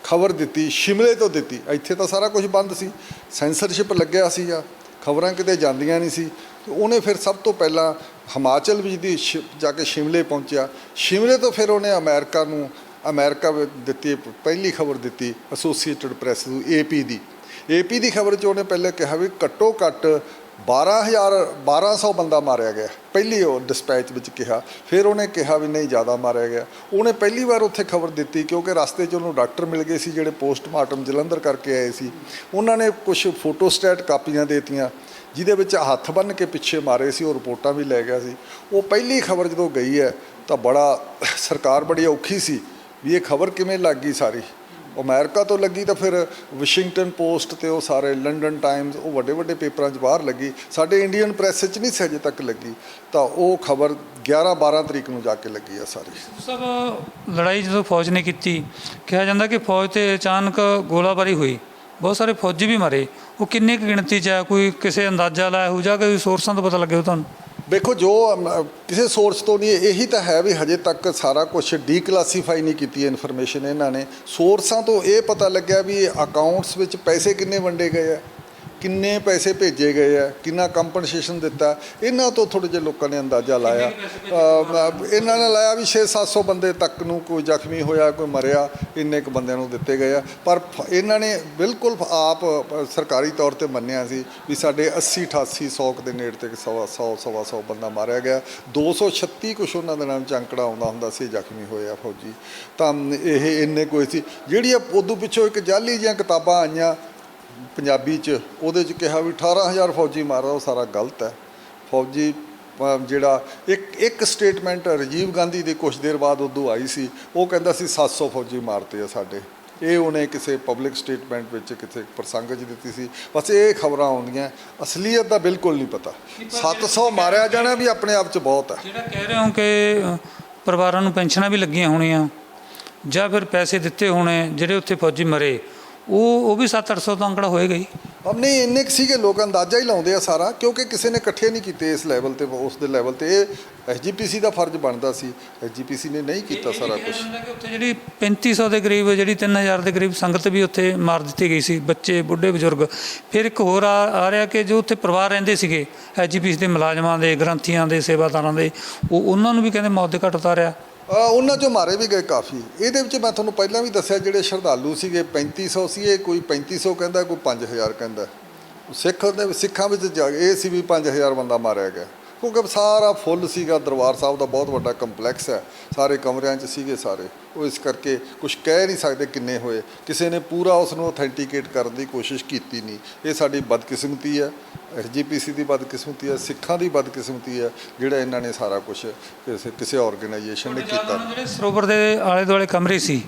ਖਬਰ ਦਿੱਤੀ, ਸ਼ਿਮਲੇ ਤੋਂ ਦਿੱਤੀ। ਇੱਥੇ ਤਾਂ ਸਾਰਾ ਕੁਝ ਬੰਦ ਸੀ, ਸੈਂਸਰਸ਼ਿਪ ਲੱਗਿਆ ਸੀਗਾ, ਖਬਰਾਂ ਕਿਤੇ ਜਾਂਦੀਆਂ ਨਹੀਂ ਸੀ। ਉਹਨੇ ਫਿਰ ਸਭ ਤੋਂ ਪਹਿਲਾਂ ਹਿਮਾਚਲ ਵਿੱਚ ਦੀ ਜਾ ਕੇ ਸ਼ਿਮਲੇ ਪਹੁੰਚਿਆ। ਸ਼ਿਮਲੇ ਤੋਂ ਫਿਰ ਉਹਨੇ ਅਮਰੀਕਾ ਵਿੱਚ ਦਿੱਤੀ, ਪਹਿਲੀ ਖਬਰ ਦਿੱਤੀ ਐਸੋਸੀਏਟਡ ਪ੍ਰੈਸ ਨੂੰ, AP ਦੀ ਖਬਰ 'ਚ ਉਹਨੇ ਪਹਿਲੇ ਕਿਹਾ ਵੀ ਘੱਟੋ ਘੱਟ 1200 ਬੰਦਾ ਮਾਰਿਆ ਗਿਆ, ਪਹਿਲੀ ਉਹ ਡਿਸਪੈਚ ਵਿੱਚ ਕਿਹਾ। ਫਿਰ ਉਹਨੇ ਕਿਹਾ ਵੀ ਨਹੀਂ ਜ਼ਿਆਦਾ ਮਾਰਿਆ ਗਿਆ। ਉਹਨੇ ਪਹਿਲੀ ਵਾਰ ਉੱਥੇ ਖਬਰ ਦਿੱਤੀ ਕਿਉਂਕਿ ਰਸਤੇ 'ਚ ਉਹਨੂੰ ਡਾਕਟਰ ਮਿਲ ਗਏ ਸੀ ਜਿਹੜੇ ਪੋਸਟਮਾਰਟਮ ਜਲੰਧਰ ਕਰਕੇ ਆਏ ਸੀ। ਉਹਨਾਂ ਨੇ ਕੁਝ ਫੋਟੋਸਟੇਟ ਕਾਪੀਆਂ ਦੇ ਦਿੱਤੀਆਂ ਜਿਹਦੇ ਵਿੱਚ ਹੱਥ ਬੰਨ੍ਹ ਕੇ ਪਿੱਛੇ ਮਾਰੇ ਸੀ, ਉਹ ਰਿਪੋਰਟਾਂ ਵੀ ਲੈ ਗਿਆ ਸੀ। ਉਹ ਪਹਿਲੀ ਖਬਰ ਜਦੋਂ ਗਈ ਹੈ ਤਾਂ ਸਰਕਾਰ ਬੜੀ ਔਖੀ ਸੀ ਵੀ ਇਹ ਖਬਰ ਕਿਵੇਂ ਲੱਗ ਗਈ ਸਾਰੀ। ਅਮਰੀਕਾ ਤੋਂ ਲੱਗੀ ਤਾਂ ਫਿਰ ਵਾਸ਼ਿੰਗਟਨ ਪੋਸਟ ਤੇ ਉਹ ਸਾਰੇ ਲੰਡਨ ਟਾਈਮਜ਼, ਉਹ ਵੱਡੇ ਵੱਡੇ ਪੇਪਰਾਂ 'ਚ ਬਾਹਰ ਲੱਗੀ। ਸਾਡੇ ਇੰਡੀਅਨ ਪ੍ਰੈਸ 'ਚ ਨਹੀਂ ਸੀ ਅਜੇ ਤੱਕ ਲੱਗੀ। ਤਾਂ ਉਹ ਖਬਰ 11-12 ਤਰੀਕ ਨੂੰ ਜਾ ਕੇ ਲੱਗੀ ਆ ਸਾਰੀ। ਸਭ ਲੜਾਈ ਜਦੋਂ ਫੌਜ ਨੇ ਕੀਤੀ, ਕਿਹਾ ਜਾਂਦਾ ਕਿ ਫੌਜ 'ਤੇ ਅਚਾਨਕ ਗੋਲਾਬਾਰੀ ਹੋਈ, ਬਹੁਤ ਸਾਰੇ ਫੌਜੀ ਵੀ ਮਾਰੇ। ਉਹ ਕਿੰਨੀ ਕੁ ਗਿਣਤੀ 'ਚ ਹੈ, ਕੋਈ ਕਿਸੇ ਅੰਦਾਜ਼ਾ ਲਾਇਆ ਹੋ ਜਾਂ ਕੋਈ ਸੋਰਸਾਂ ਤੋਂ ਪਤਾ ਲੱਗਿਆ ਹੋ ਤੁਹਾਨੂੰ? ਦੇਖੋ, ਜੋ ਕਿਸੇ ਸੋਰਸ ਤੋਂ ਨਹੀਂ, ਇਹੀ ਤਾਂ ਹੈ ਵੀ ਹਜੇ ਤੱਕ ਸਾਰਾ ਕੁਝ ਡੀਕਲਾਸੀਫਾਈ ਨਹੀਂ ਕੀਤੀ ਇਨਫੋਰਮੇਸ਼ਨ ਇਹਨਾਂ ਨੇ। ਸੋਰਸਾਂ ਤੋਂ ਇਹ ਪਤਾ ਲੱਗਿਆ ਵੀ ਅਕਾਊਂਟਸ ਵਿੱਚ ਪੈਸੇ ਕਿੰਨੇ ਵੰਡੇ ਗਏ ਆ, ਕਿੰਨੇ ਪੈਸੇ ਭੇਜੇ ਗਏ ਆ, ਕਿੰਨਾ ਕੰਪਨਸੇਸ਼ਨ ਦਿੱਤਾ, ਇਹਨਾਂ ਤੋਂ ਥੋੜ੍ਹੇ ਜਿਹੇ ਲੋਕਾਂ ਨੇ ਅੰਦਾਜ਼ਾ ਲਾਇਆ। ਇਹਨਾਂ ਨੇ ਲਾਇਆ ਵੀ 600-700 ਬੰਦੇ ਤੱਕ ਨੂੰ ਕੋਈ ਜ਼ਖਮੀ ਹੋਇਆ, ਕੋਈ ਮਰਿਆ, ਇੰਨੇ ਕੁ ਬੰਦਿਆਂ ਨੂੰ ਦਿੱਤੇ ਗਏ ਆ। ਪਰ ਇਹਨਾਂ ਨੇ ਬਿਲਕੁਲ ਆਪ ਸਰਕਾਰੀ ਤੌਰ 'ਤੇ ਮੰਨਿਆ ਸੀ ਵੀ ਸਾਡੇ 80-88-100 ਦੇ ਨੇੜੇ ਤੇ 100-125 ਬੰਦਾ ਮਾਰਿਆ ਗਿਆ। 236 ਕੁਛ ਉਹਨਾਂ ਦੇ ਨਾਮ 'ਚ ਅੰਕੜਾ ਆਉਂਦਾ ਹੁੰਦਾ ਸੀ ਜ਼ਖਮੀ ਹੋਏ ਆ ਫੌਜੀ। ਤਾਂ ਇਹ ਇੰਨੇ ਕੋਈ ਸੀ। ਜਿਹੜੀ ਉਦੋਂ ਪਿੱਛੋਂ ਇੱਕ ਜਾਲੀ ਜਿਹੀਆਂ ਕਿਤਾਬਾਂ ਆਈਆਂ ਪੰਜਾਬੀ 'ਚ, ਉਹਦੇ 'ਚ ਕਿਹਾ ਵੀ 18,000 ਫੌਜੀ ਮਾਰਦਾ, ਉਹ ਸਾਰਾ ਗਲਤ ਹੈ। ਫੌਜੀ ਜਿਹੜਾ ਇੱਕ ਸਟੇਟਮੈਂਟ ਰਾਜੀਵ ਗਾਂਧੀ ਦੀ ਕੁਛ ਦੇਰ ਬਾਅਦ ਉਦੋਂ ਆਈ ਸੀ, ਉਹ ਕਹਿੰਦਾ ਸੀ 700 ਫੌਜੀ ਮਾਰਤੇ ਆ ਸਾਡੇ। ਇਹ ਉਹਨੇ ਕਿਸੇ ਪਬਲਿਕ ਸਟੇਟਮੈਂਟ ਵਿੱਚ ਕਿਸੇ ਪ੍ਰਸੰਗ 'ਚ ਦਿੱਤੀ ਸੀ। ਬਸ ਇਹ ਖਬਰਾਂ ਆਉਂਦੀਆਂ, ਅਸਲੀਅਤ ਦਾ ਬਿਲਕੁਲ ਨਹੀਂ ਪਤਾ। 700 ਮਾਰਿਆ ਜਾਣਾ ਵੀ ਆਪਣੇ ਆਪ 'ਚ ਬਹੁਤ ਹੈ। ਜਿਹੜਾ ਕਹਿ ਰਹੇ ਹੋ ਕਿ ਪਰਿਵਾਰਾਂ ਨੂੰ ਪੈਨਸ਼ਨਾਂ ਵੀ ਲੱਗੀਆਂ ਹੋਣੀਆਂ ਜਾਂ ਫਿਰ ਪੈਸੇ ਦਿੱਤੇ ਹੋਣੇ ਜਿਹੜੇ ਉੱਥੇ ਫੌਜੀ ਮਰੇ, ਉਹ ਵੀ 700-800 ਦਾ ਅੰਕੜਾ ਹੋਏਗਾ ਹੀ। ਨਹੀਂ, ਇੰਨੇ ਕੁ ਸੀਗੇ, ਲੋਕ ਅੰਦਾਜ਼ਾ ਹੀ ਲਾਉਂਦੇ ਆ ਸਾਰਾ, ਕਿਉਂਕਿ ਕਿਸੇ ਨੇ ਇਕੱਠੇ ਨਹੀਂ ਕੀਤੇ ਇਸ ਲੈਵਲ 'ਤੇ, ਉਸ ਦੇ ਲੈਵਲ 'ਤੇ। ਇਹ SGPC ਦਾ ਫਰਜ਼ ਬਣਦਾ ਸੀ, SGPC ਨੇ ਨਹੀਂ ਕੀਤਾ ਸਾਰਾ ਕੁਝ। ਉੱਥੇ ਜਿਹੜੀ 3500 ਦੇ ਕਰੀਬ, ਜਿਹੜੀ 3000 ਦੇ ਕਰੀਬ ਸੰਗਤ ਵੀ ਉੱਥੇ ਮਾਰ ਦਿੱਤੀ ਗਈ ਸੀ, ਬੱਚੇ, ਬੁੱਢੇ, ਬਜ਼ੁਰਗ। ਫਿਰ ਇੱਕ ਹੋਰ ਆ ਰਿਹਾ ਕਿ ਜੋ ਉੱਥੇ ਪਰਿਵਾਰ ਰਹਿੰਦੇ ਸੀਗੇ SGPC ਦੇ ਮੁਲਾਜ਼ਮਾਂ ਦੇ, ਗ੍ਰੰਥੀਆਂ ਦੇ, ਸੇਵਾਦਾਰਾਂ ਦੇ, ਉਹਨਾਂ ਨੂੰ ਵੀ ਕਹਿੰਦੇ ਮੌਤ ਦੇ ਘਾਟ ਉਤਾਰਿਆ। ਉਹਨਾਂ 'ਚੋਂ ਮਾਰੇ ਵੀ ਗਏ ਕਾਫੀ। ਇਹਦੇ ਵਿੱਚ ਮੈਂ ਤੁਹਾਨੂੰ ਪਹਿਲਾਂ ਵੀ ਦੱਸਿਆ ਜਿਹੜੇ ਸ਼ਰਧਾਲੂ ਸੀਗੇ 3500 ਸੀ, ਇਹ ਕੋਈ 3500 ਕਹਿੰਦਾ, ਕੋਈ 5000 ਕਹਿੰਦਾ। ਸਿੱਖਾਂ ਵਿੱਚ ਇਹ ਸੀ ਵੀ 5000 ਬੰਦਾ ਮਾਰਿਆ ਗਿਆ, ਕਿਉਂਕਿ ਸਾਰਾ ਫੁੱਲ ਸੀਗਾ। ਦਰਬਾਰ ਸਾਹਿਬ ਦਾ ਬਹੁਤ ਵੱਡਾ ਕੰਪਲੈਕਸ ਹੈ, ਸਾਰੇ ਕਮਰਿਆਂ 'ਚ ਸੀਗੇ ਸਾਰੇ, ਉਹ ਇਸ ਕਰਕੇ ਕੁਝ ਕਹਿ ਨਹੀਂ ਸਕਦੇ ਕਿੰਨੇ ਹੋਏ। ਕਿਸੇ ਨੇ ਪੂਰਾ ਉਸ ਨੂੰ ਅਥੈਂਟੀਕੇਟ ਕਰਨ ਦੀ ਕੋਸ਼ਿਸ਼ ਕੀਤੀ ਨਹੀਂ। ਇਹ ਸਾਡੀ ਬਦਕਿਸਮਤੀ ਹੈ, SGPC ਦੀ ਬਦਕਿਸਮਤੀ ਹੈ, ਸਿੱਖਾਂ ਦੀ ਬਦਕਿਸਮਤੀ ਹੈ, ਜਿਹੜਾ ਇਹਨਾਂ ਨੇ ਸਾਰਾ ਕੁਝ ਕਿਸੇ ਆਰਗੇਨਾਈਜੇਸ਼ਨ ਨੇ ਕੀਤਾ। ਜਿਹੜੇ ਸਰੋਵਰ ਦੇ ਆਲੇ ਦੁਆਲੇ ਕਮਰੇ ਸੀ,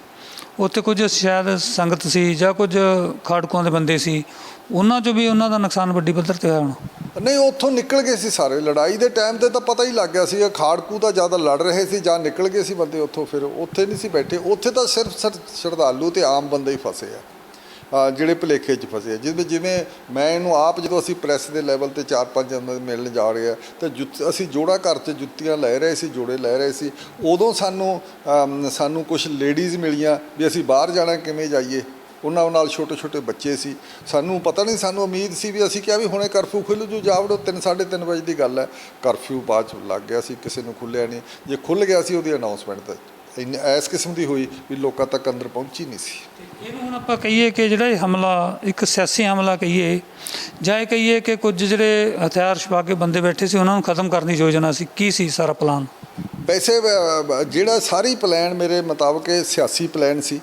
ਉੱਥੇ ਕੁਝ ਸ਼ਾਇਦ ਸੰਗਤ ਸੀ ਜਾਂ ਕੁਝ ਖਾੜਕੂਆਂ ਦੇ ਬੰਦੇ ਸੀ, ਉਹਨਾਂ 'ਚੋਂ ਵੀ ਉਹਨਾਂ ਦਾ ਨੁਕਸਾਨ ਵੱਡੀ ਪੱਧਰ 'ਤੇ ਹੋਇਆ ਹੋਣਾ। ਨਹੀਂ, ਉੱਥੋਂ ਨਿਕਲ ਗਏ ਸੀ ਸਾਰੇ। ਲੜਾਈ ਦੇ ਟਾਈਮ ਤੇ ਤਾਂ ਪਤਾ ਹੀ ਲੱਗ ਗਿਆ ਸੀ, ਖਾੜਕੂ ਤਾਂ ਜ਼ਿਆਦਾ ਲੜ ਰਹੇ ਸੀ ਜਾਂ ਨਿਕਲ ਗਏ ਸੀ ਬੰਦੇ ਉੱਥੋਂ। ਫਿਰ ਉੱਥੇ ਨਹੀਂ ਸੀ ਬੈਠੇ, ਉੱਥੇ ਤਾਂ ਸਿਰਫ ਸ਼ਰਧਾਲੂ ਤੇ ਆਮ ਬੰਦੇ ਹੀ ਫਸੇ ਆ, ਜਿਹੜੇ ਭੁਲੇਖੇ 'ਚ ਫਸੇ ਆ। ਜਿਵੇਂ ਮੈਂ ਇਹਨੂੰ ਆਪ, ਜਦੋਂ ਅਸੀਂ ਪ੍ਰੈਸ ਦੇ ਲੈਵਲ ਤੇ 4-5 ਜਣੇ ਮਿਲਣ ਜਾ ਰਹੇ ਆ, ਤਾਂ ਅਸੀਂ ਜੋੜਾ ਘਰ 'ਚ ਜੁੱਤੀਆਂ ਲੈ ਰਹੇ ਸੀ, ਜੋੜੇ ਲੈ ਰਹੇ ਸੀ। ਉਦੋਂ ਸਾਨੂੰ ਕੁਝ ਲੇਡੀਜ਼ ਮਿਲੀਆਂ ਵੀ ਅਸੀਂ ਬਾਹਰ ਜਾਣਾ, ਕਿਵੇਂ ਜਾਈਏ। ਉਹਨਾਂ ਨਾਲ ਛੋਟੇ ਛੋਟੇ ਬੱਚੇ ਸੀ। ਸਾਨੂੰ ਪਤਾ ਨਹੀਂ, ਸਾਨੂੰ ਉਮੀਦ ਸੀ ਵੀ ਅਸੀਂ ਕਿਹਾ ਵੀ ਹੁਣੇ ਕਰਫਿਊ ਖੁੱਲ੍ਹ ਜੂ, ਜਾ ਵੜੋ। 3-3:30 ਵਜੇ ਦੀ ਗੱਲ ਹੈ, ਕਰਫਿਊ ਬਾਅਦ 'ਚ ਲੱਗ ਗਿਆ ਸੀ, ਕਿਸੇ ਨੂੰ ਖੁੱਲ੍ਹਿਆ ਨਹੀਂ। ਜੇ ਖੁੱਲ੍ਹ ਗਿਆ ਸੀ, ਉਹਦੀ ਅਨਾਊਂਸਮੈਂਟ ਤਾਂ ਇਸ ਕਿਸਮ ਦੀ ਹੋਈ ਵੀ ਲੋਕਾਂ ਤੱਕ ਅੰਦਰ ਪਹੁੰਚੀ ਨਹੀਂ ਸੀ। ਇਹਨੂੰ ਹੁਣ ਆਪਾਂ ਕਹੀਏ ਕਿ ਜਿਹੜਾ ਇਹ ਹਮਲਾ ਇੱਕ ਸਿਆਸੀ ਹਮਲਾ ਕਹੀਏ, ਜਾਂ ਇਹ ਕਹੀਏ ਕਿ ਕੁਝ ਜਿਹੜੇ ਹਥਿਆਰ ਛੁਪਾ ਕੇ ਬੰਦੇ ਬੈਠੇ ਸੀ, ਉਹਨਾਂ ਨੂੰ ਖਤਮ ਕਰਨ ਦੀ ਯੋਜਨਾ ਸੀ, ਕੀ ਸੀ ਸਾਰਾ ਪਲਾਨ? ਵੈਸੇ ਜਿਹੜਾ ਸਾਰੀ ਪਲਾਨ ਮੇਰੇ ਮੁਤਾਬਕ ਇਹ ਸਿਆਸੀ ਪਲਾਨ ਸੀ,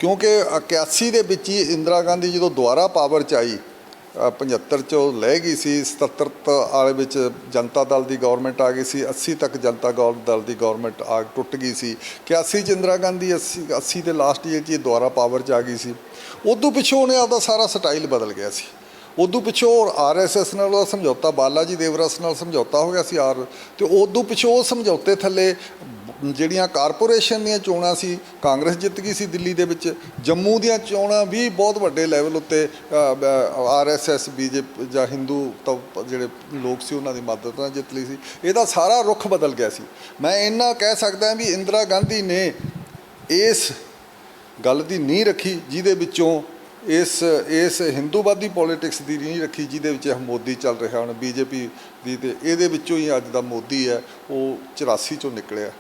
ਕਿਉਂਕਿ 81 ਦੇ ਵਿੱਚ ਹੀ ਇੰਦਰਾ ਗਾਂਧੀ ਜਦੋਂ ਦੁਬਾਰਾ ਪਾਵਰ 'ਚ ਆਈ, 75 'ਚੋਂ ਲੈ ਗਈ ਸੀ, 77 ਵਾਲੇ ਵਿੱਚ ਜਨਤਾ ਦਲ ਦੀ ਗੌਰਮੈਂਟ ਆ ਗਈ ਸੀ, 80 ਤੱਕ ਜਨਤਾ ਦਲ ਦੀ ਗੌਰਮੈਂਟ ਟੁੱਟ ਗਈ ਸੀ। 81 'ਚ ਇੰਦਰਾ ਗਾਂਧੀ 80 ਦੇ ਲਾਸਟ ਈਅਰ 'ਚ ਦੁਬਾਰਾ ਪਾਵਰ 'ਚ ਆ ਗਈ ਸੀ। ਉਦੋਂ ਪਿੱਛੋਂ ਉਹਨੇ ਆਪਦਾ ਸਾਰਾ ਸਟਾਈਲ ਬਦਲ ਗਿਆ ਸੀ। ਉਦੋਂ ਪਿੱਛੋਂ RSS ਨਾਲ ਉਹਦਾ ਸਮਝੌਤਾ, ਬਾਲਾ ਜੀ ਦੇਵਰਸ ਨਾਲ ਸਮਝੌਤਾ ਹੋ ਗਿਆ ਸੀ ਤੇ ਉਦੋਂ ਪਿੱਛੋਂ ਉਹ ਸਮਝੌਤੇ ਥੱਲੇ ਜਿਹੜੀਆਂ ਕਾਰਪੋਰੇਸ਼ਨ ਦੀਆਂ ਚੋਣਾਂ ਸੀ, ਕਾਂਗਰਸ ਜਿੱਤ ਗਈ ਸੀ ਦਿੱਲੀ ਦੇ ਵਿੱਚ। ਜੰਮੂ ਦੀਆਂ ਚੋਣਾਂ ਵੀ ਬਹੁਤ ਵੱਡੇ ਲੈਵਲ ਉੱਤੇ RSS BJP ਜਾਂ ਹਿੰਦੂ ਜਿਹੜੇ ਲੋਕ ਸੀ, ਉਹਨਾਂ ਦੀ ਮਦਦ ਨਾਲ ਜਿੱਤ ਲਈ ਸੀ। ਇਹਦਾ ਸਾਰਾ ਰੁੱਖ ਬਦਲ ਗਿਆ ਸੀ। ਮੈਂ ਇੰਨਾ ਕਹਿ ਸਕਦਾ ਵੀ ਇੰਦਰਾ ਗਾਂਧੀ ਨੇ ਇਸ ਗੱਲ ਦੀ ਨੀਂਹ ਰੱਖੀ, ਜਿਹਦੇ ਵਿੱਚੋਂ ਇਸ ਹਿੰਦੂਵਾਦੀ ਪੋਲੀਟਿਕਸ ਦੀ ਨੀਂਹ ਰੱਖੀ, ਜਿਹਦੇ ਵਿੱਚ ਮੋਦੀ ਚੱਲ ਰਿਹਾ ਹੁਣ BJP ਦੀ। ਅਤੇ ਇਹਦੇ ਵਿੱਚੋਂ ਹੀ ਅੱਜ ਦਾ ਮੋਦੀ ਹੈ, ਉਹ 84 ਚੋਂ ਨਿਕਲਿਆ,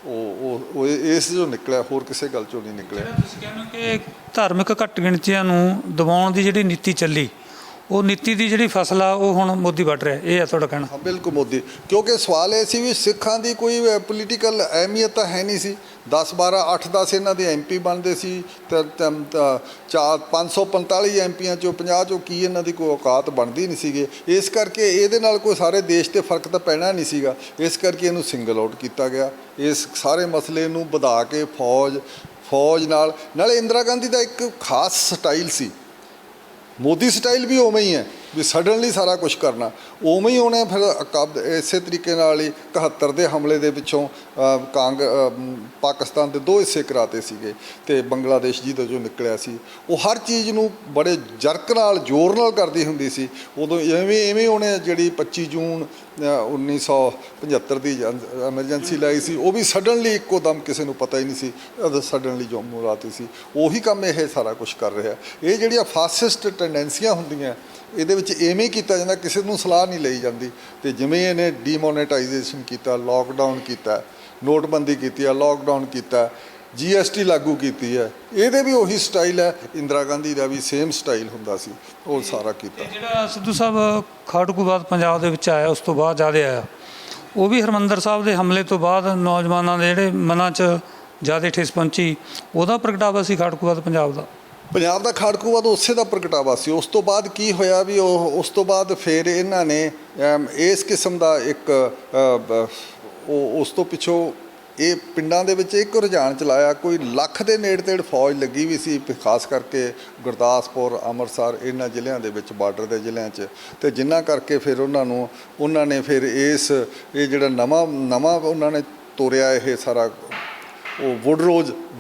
ਉਹ ਇਸ ਚੋਂ ਨਿਕਲਿਆ, ਹੋਰ ਕਿਸੇ ਗੱਲ ਚੋਂ ਨਹੀਂ ਨਿਕਲਿਆ। ਤੁਸੀਂ ਕਹਿੰਦੇ ਕਿ ਧਾਰਮਿਕ ਘੱਟ ਗਿਣਤੀਆਂ ਨੂੰ ਦਬਾਉਣ ਦੀ ਜਿਹੜੀ ਨੀਤੀ ਚੱਲੀ, ਉਹ ਨੀਤੀ ਦੀ ਜਿਹੜੀ ਫਸਲ ਆ ਉਹ ਹੁਣ ਮੋਦੀ ਵੱਢ ਰਿਹਾ, ਇਹ ਹੈ ਤੁਹਾਡਾ ਕਹਿਣਾ? ਹਾਂ, ਬਿਲਕੁਲ ਮੋਦੀ। ਕਿਉਂਕਿ ਸਵਾਲ ਇਹ ਸੀ ਵੀ ਸਿੱਖਾਂ ਦੀ ਕੋਈ ਪੋਲੀਟੀਕਲ ਅਹਿਮੀਅਤ ਤਾਂ ਹੈ ਨਹੀਂ ਸੀ। 10-12 8-10 ਇਹਨਾਂ ਦੇ MP ਬਣਦੇ ਸੀ, 545 MPਆਂ 'ਚੋਂ 50 'ਚੋਂ ਕੀ ਇਹਨਾਂ ਦੀ ਕੋਈ ਔਕਾਤ ਬਣਦੀ ਨਹੀਂ ਸੀਗੇ। ਇਸ ਕਰਕੇ ਇਹਦੇ ਨਾਲ ਕੋਈ ਸਾਰੇ ਦੇਸ਼ 'ਤੇ ਫਰਕ ਤਾਂ ਪੈਣਾ ਨਹੀਂ ਸੀਗਾ। ਇਸ ਕਰਕੇ ਇਹਨੂੰ ਸਿੰਗਲ ਆਊਟ ਕੀਤਾ ਗਿਆ। ਇਸ ਸਾਰੇ ਮਸਲੇ ਨੂੰ ਵਧਾ ਕੇ ਫੌਜ ਨਾਲੇ ਇੰਦਰਾ ਗਾਂਧੀ ਦਾ ਇੱਕ ਖਾਸ ਸਟਾਈਲ ਸੀ। ਮੋਦੀ ਸਟਾਈਲ ਵੀ ਉਵੇਂ ਹੀ ਹੈ ਵੀ ਸਡਨਲੀ ਸਾਰਾ ਕੁਝ ਕਰਨਾ, ਉਵੇਂ ਹੀ ਉਹਨੇ ਫਿਰ ਇਸੇ ਤਰੀਕੇ ਨਾਲ ਹੀ 71 ਦੇ ਹਮਲੇ ਦੇ ਪਿੱਛੋਂ ਪਾਕਿਸਤਾਨ ਦੇ 2 ਹਿੱਸੇ ਕਰਾਤੇ ਸੀਗੇ, ਅਤੇ ਬੰਗਲਾਦੇਸ਼ ਜਿਹਦੇ 'ਚੋਂ ਨਿਕਲਿਆ ਸੀ। ਉਹ ਹਰ ਚੀਜ਼ ਨੂੰ ਬੜੇ ਜਰਕ ਨਾਲ, ਜ਼ੋਰ ਨਾਲ ਕਰਦੀ ਹੁੰਦੀ ਸੀ। ਉਦੋਂ ਇਵੇਂ ਉਹਨੇ ਜਿਹੜੀ 25 ਜੂਨ 1975 ਦੀ ਐਮਰਜੈਂਸੀ ਲਾਈ ਸੀ, ਉਹ ਵੀ ਸਡਨਲੀ ਇੱਕੋ ਦਮ, ਕਿਸੇ ਨੂੰ ਪਤਾ ਹੀ ਨਹੀਂ ਸੀ, ਸਡਨਲੀ ਜੰਮੂ ਰਾਤੀ ਸੀ। ਉਹੀ ਕੰਮ ਇਹ ਸਾਰਾ ਕੁਝ ਕਰ ਰਿਹਾ। ਇਹ ਜਿਹੜੀਆਂ ਫਾਸਿਸਟ ਟੈਂਡੈਂਸੀਆਂ ਹੁੰਦੀਆਂ, ਇਹਦੇ ਵਿੱਚ ਇਵੇਂ ਹੀ ਕੀਤਾ ਜਾਂਦਾ, ਕਿਸੇ ਨੂੰ ਸਲਾਹ ਨਹੀਂ ਲਈ ਜਾਂਦੀ। ਅਤੇ ਜਿਵੇਂ ਇਹਨੇ ਡੀਮੋਨੇਟਾਈਜੇਸ਼ਨ ਕੀਤਾ, ਲੋਕਡਾਊਨ ਕੀਤਾ, ਨੋਟਬੰਦੀ ਕੀਤੀ ਹੈ, ਲੋਕਡਾਊਨ ਕੀਤਾ, GST ਲਾਗੂ ਕੀਤੀ ਹੈ, ਇਹਦੇ ਵੀ ਉਹੀ ਸਟਾਈਲ ਹੈ। ਇੰਦਰਾ ਗਾਂਧੀ ਦਾ ਵੀ ਸੇਮ ਸਟਾਈਲ ਹੁੰਦਾ ਸੀ, ਉਹ ਸਾਰਾ ਕੀਤਾ। ਜਿਹੜਾ ਸਿੱਧੂ ਸਾਹਿਬ ਖਾੜਕੂਵਾਦ ਪੰਜਾਬ ਦੇ ਵਿੱਚ ਆਇਆ, ਉਸ ਤੋਂ ਬਾਅਦ ਜ਼ਿਆਦਾ ਆਇਆ, ਉਹ ਵੀ ਹਰਿਮੰਦਰ ਸਾਹਿਬ ਦੇ ਹਮਲੇ ਤੋਂ ਬਾਅਦ ਨੌਜਵਾਨਾਂ ਦੇ ਜਿਹੜੇ ਮਨਾਂ 'ਚ ਜ਼ਿਆਦਾ ਠੇਸ ਪਹੁੰਚੀ, ਉਹਦਾ ਪ੍ਰਗਟਾਵਾ ਸੀ ਖਾੜਕੂਵਾਦ ਪੰਜਾਬ ਦਾ ਖਾੜਕੂਵਾਦ ਉਸੇ ਦਾ ਪ੍ਰਗਟਾਵਾ ਸੀ। ਉਸ ਤੋਂ ਬਾਅਦ ਕੀ ਹੋਇਆ ਵੀ ਉਸ ਤੋਂ ਬਾਅਦ ਫਿਰ ਇਹਨਾਂ ਨੇ ਇਸ ਕਿਸਮ ਦਾ ਇੱਕ ਉਸ ਤੋਂ ਪਿੱਛੋਂ ਇਹ ਪਿੰਡਾਂ ਦੇ ਵਿੱਚ ਇੱਕ ਰੁਝਾਨ ਚਲਾਇਆ। ਕੋਈ ਲੱਖ ਦੇ ਨੇੜੇ ਤੇੜ ਫੌਜ ਲੱਗੀ ਵੀ ਸੀ, ਖਾਸ ਕਰਕੇ ਗੁਰਦਾਸਪੁਰ, ਅੰਮ੍ਰਿਤਸਰ, ਇਹਨਾਂ ਜ਼ਿਲ੍ਹਿਆਂ ਦੇ ਵਿੱਚ, ਬਾਰਡਰ ਦੇ ਜ਼ਿਲ੍ਹਿਆਂ 'ਚ। ਅਤੇ ਜਿਨ੍ਹਾਂ ਕਰਕੇ ਫਿਰ ਉਹਨਾਂ ਨੇ ਫਿਰ ਇਹ ਜਿਹੜਾ ਨਵਾਂ ਉਹਨਾਂ ਨੇ ਤੋਰਿਆ ਇਹ ਸਾਰਾ, ਉਹ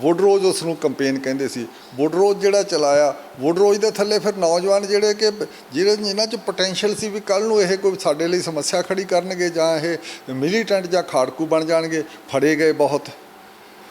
ਵੁੱਡਰੋਜ਼ ਉਸ ਨੂੰ ਕੰਪੇਨ ਕਹਿੰਦੇ ਸੀ। ਵੁੱਡਰੋਜ਼ ਜਿਹੜਾ ਚਲਾਇਆ, ਵੁੱਡਰੋਜ਼ ਦੇ ਥੱਲੇ ਫਿਰ ਨੌਜਵਾਨ ਜਿਨ੍ਹਾਂ 'ਚ ਪੋਟੈਂਸ਼ੀਅਲ ਸੀ ਵੀ ਕੱਲ੍ਹ ਨੂੰ ਇਹ ਕੋਈ ਸਾਡੇ ਲਈ ਸਮੱਸਿਆ ਖੜੀ ਕਰਨਗੇ, ਜਾਂ ਇਹ ਮਿਲੀਟੈਂਟ ਜਾਂ ਖਾੜਕੂ ਬਣ ਜਾਣਗੇ, ਫੜੇ ਗਏ ਬਹੁਤ।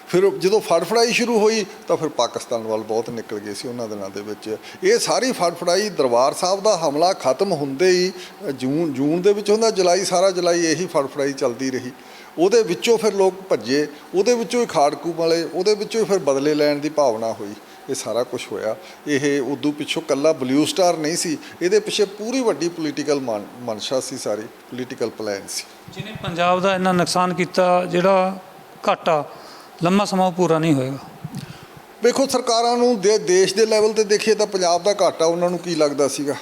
ਫਿਰ ਜਦੋਂ ਫੜਫੜਾਈ ਸ਼ੁਰੂ ਹੋਈ ਤਾਂ ਫਿਰ ਪਾਕਿਸਤਾਨ ਵੱਲ ਬਹੁਤ ਨਿਕਲ ਗਏ ਸੀ ਉਹਨਾਂ ਦਿਨਾਂ ਦੇ ਵਿੱਚ। ਇਹ ਸਾਰੀ ਫੜਫੜਾਈ, ਦਰਬਾਰ ਸਾਹਿਬ ਦਾ ਹਮਲਾ ਖਤਮ ਹੁੰਦੇ ਹੀ ਜੂਨ ਦੇ ਵਿੱਚ ਹੁੰਦਾ, ਸਾਰਾ ਜੁਲਾਈ ਇਹੀ ਫੜਫੜਾਈ ਚੱਲਦੀ ਰਹੀ। ਉਹਦੇ ਵਿੱਚੋਂ ਫਿਰ ਲੋਕ ਭੱਜੇ, ਉਹਦੇ ਵਿੱਚੋਂ ਹੀ ਖਾੜਕੂ ਵਾਲੇ, ਉਹਦੇ ਵਿੱਚੋਂ ਹੀ ਫਿਰ ਬਦਲੇ ਲੈਣ ਦੀ ਭਾਵਨਾ ਹੋਈ। ਇਹ ਸਾਰਾ ਕੁਝ ਹੋਇਆ। ਇਹ ਉਦੋਂ ਪਿੱਛੋਂ ਕੱਲਾ ਬਲੂ ਸਟਾਰ ਨਹੀਂ ਸੀ, ਇਹਦੇ ਪਿੱਛੇ ਪੂਰੀ ਵੱਡੀ ਪੋਲੀਟੀਕਲ ਮਨਸ਼ਾ ਸੀ, ਸਾਰੀ ਪੋਲੀਟੀਕਲ ਪਲਾਨ ਸੀ ਜਿਹਨੇ ਪੰਜਾਬ ਦਾ ਇੰਨਾ ਨੁਕਸਾਨ ਕੀਤਾ, ਜਿਹੜਾ ਘਾਟਾ ਲੰਮਾ ਸਮਾਂ ਪੂਰਾ ਨਹੀਂ ਹੋਏਗਾ। ਵੇਖੋ ਸਰਕਾਰਾਂ ਨੂੰ ਦੇਸ਼ ਦੇ ਲੈਵਲ ਤੇ ਦੇਖੀਏ ਤਾਂ ਪੰਜਾਬ ਦਾ ਘਾਟਾ ਉਹਨਾਂ ਨੂੰ ਕੀ ਲੱਗਦਾ ਸੀਗਾ।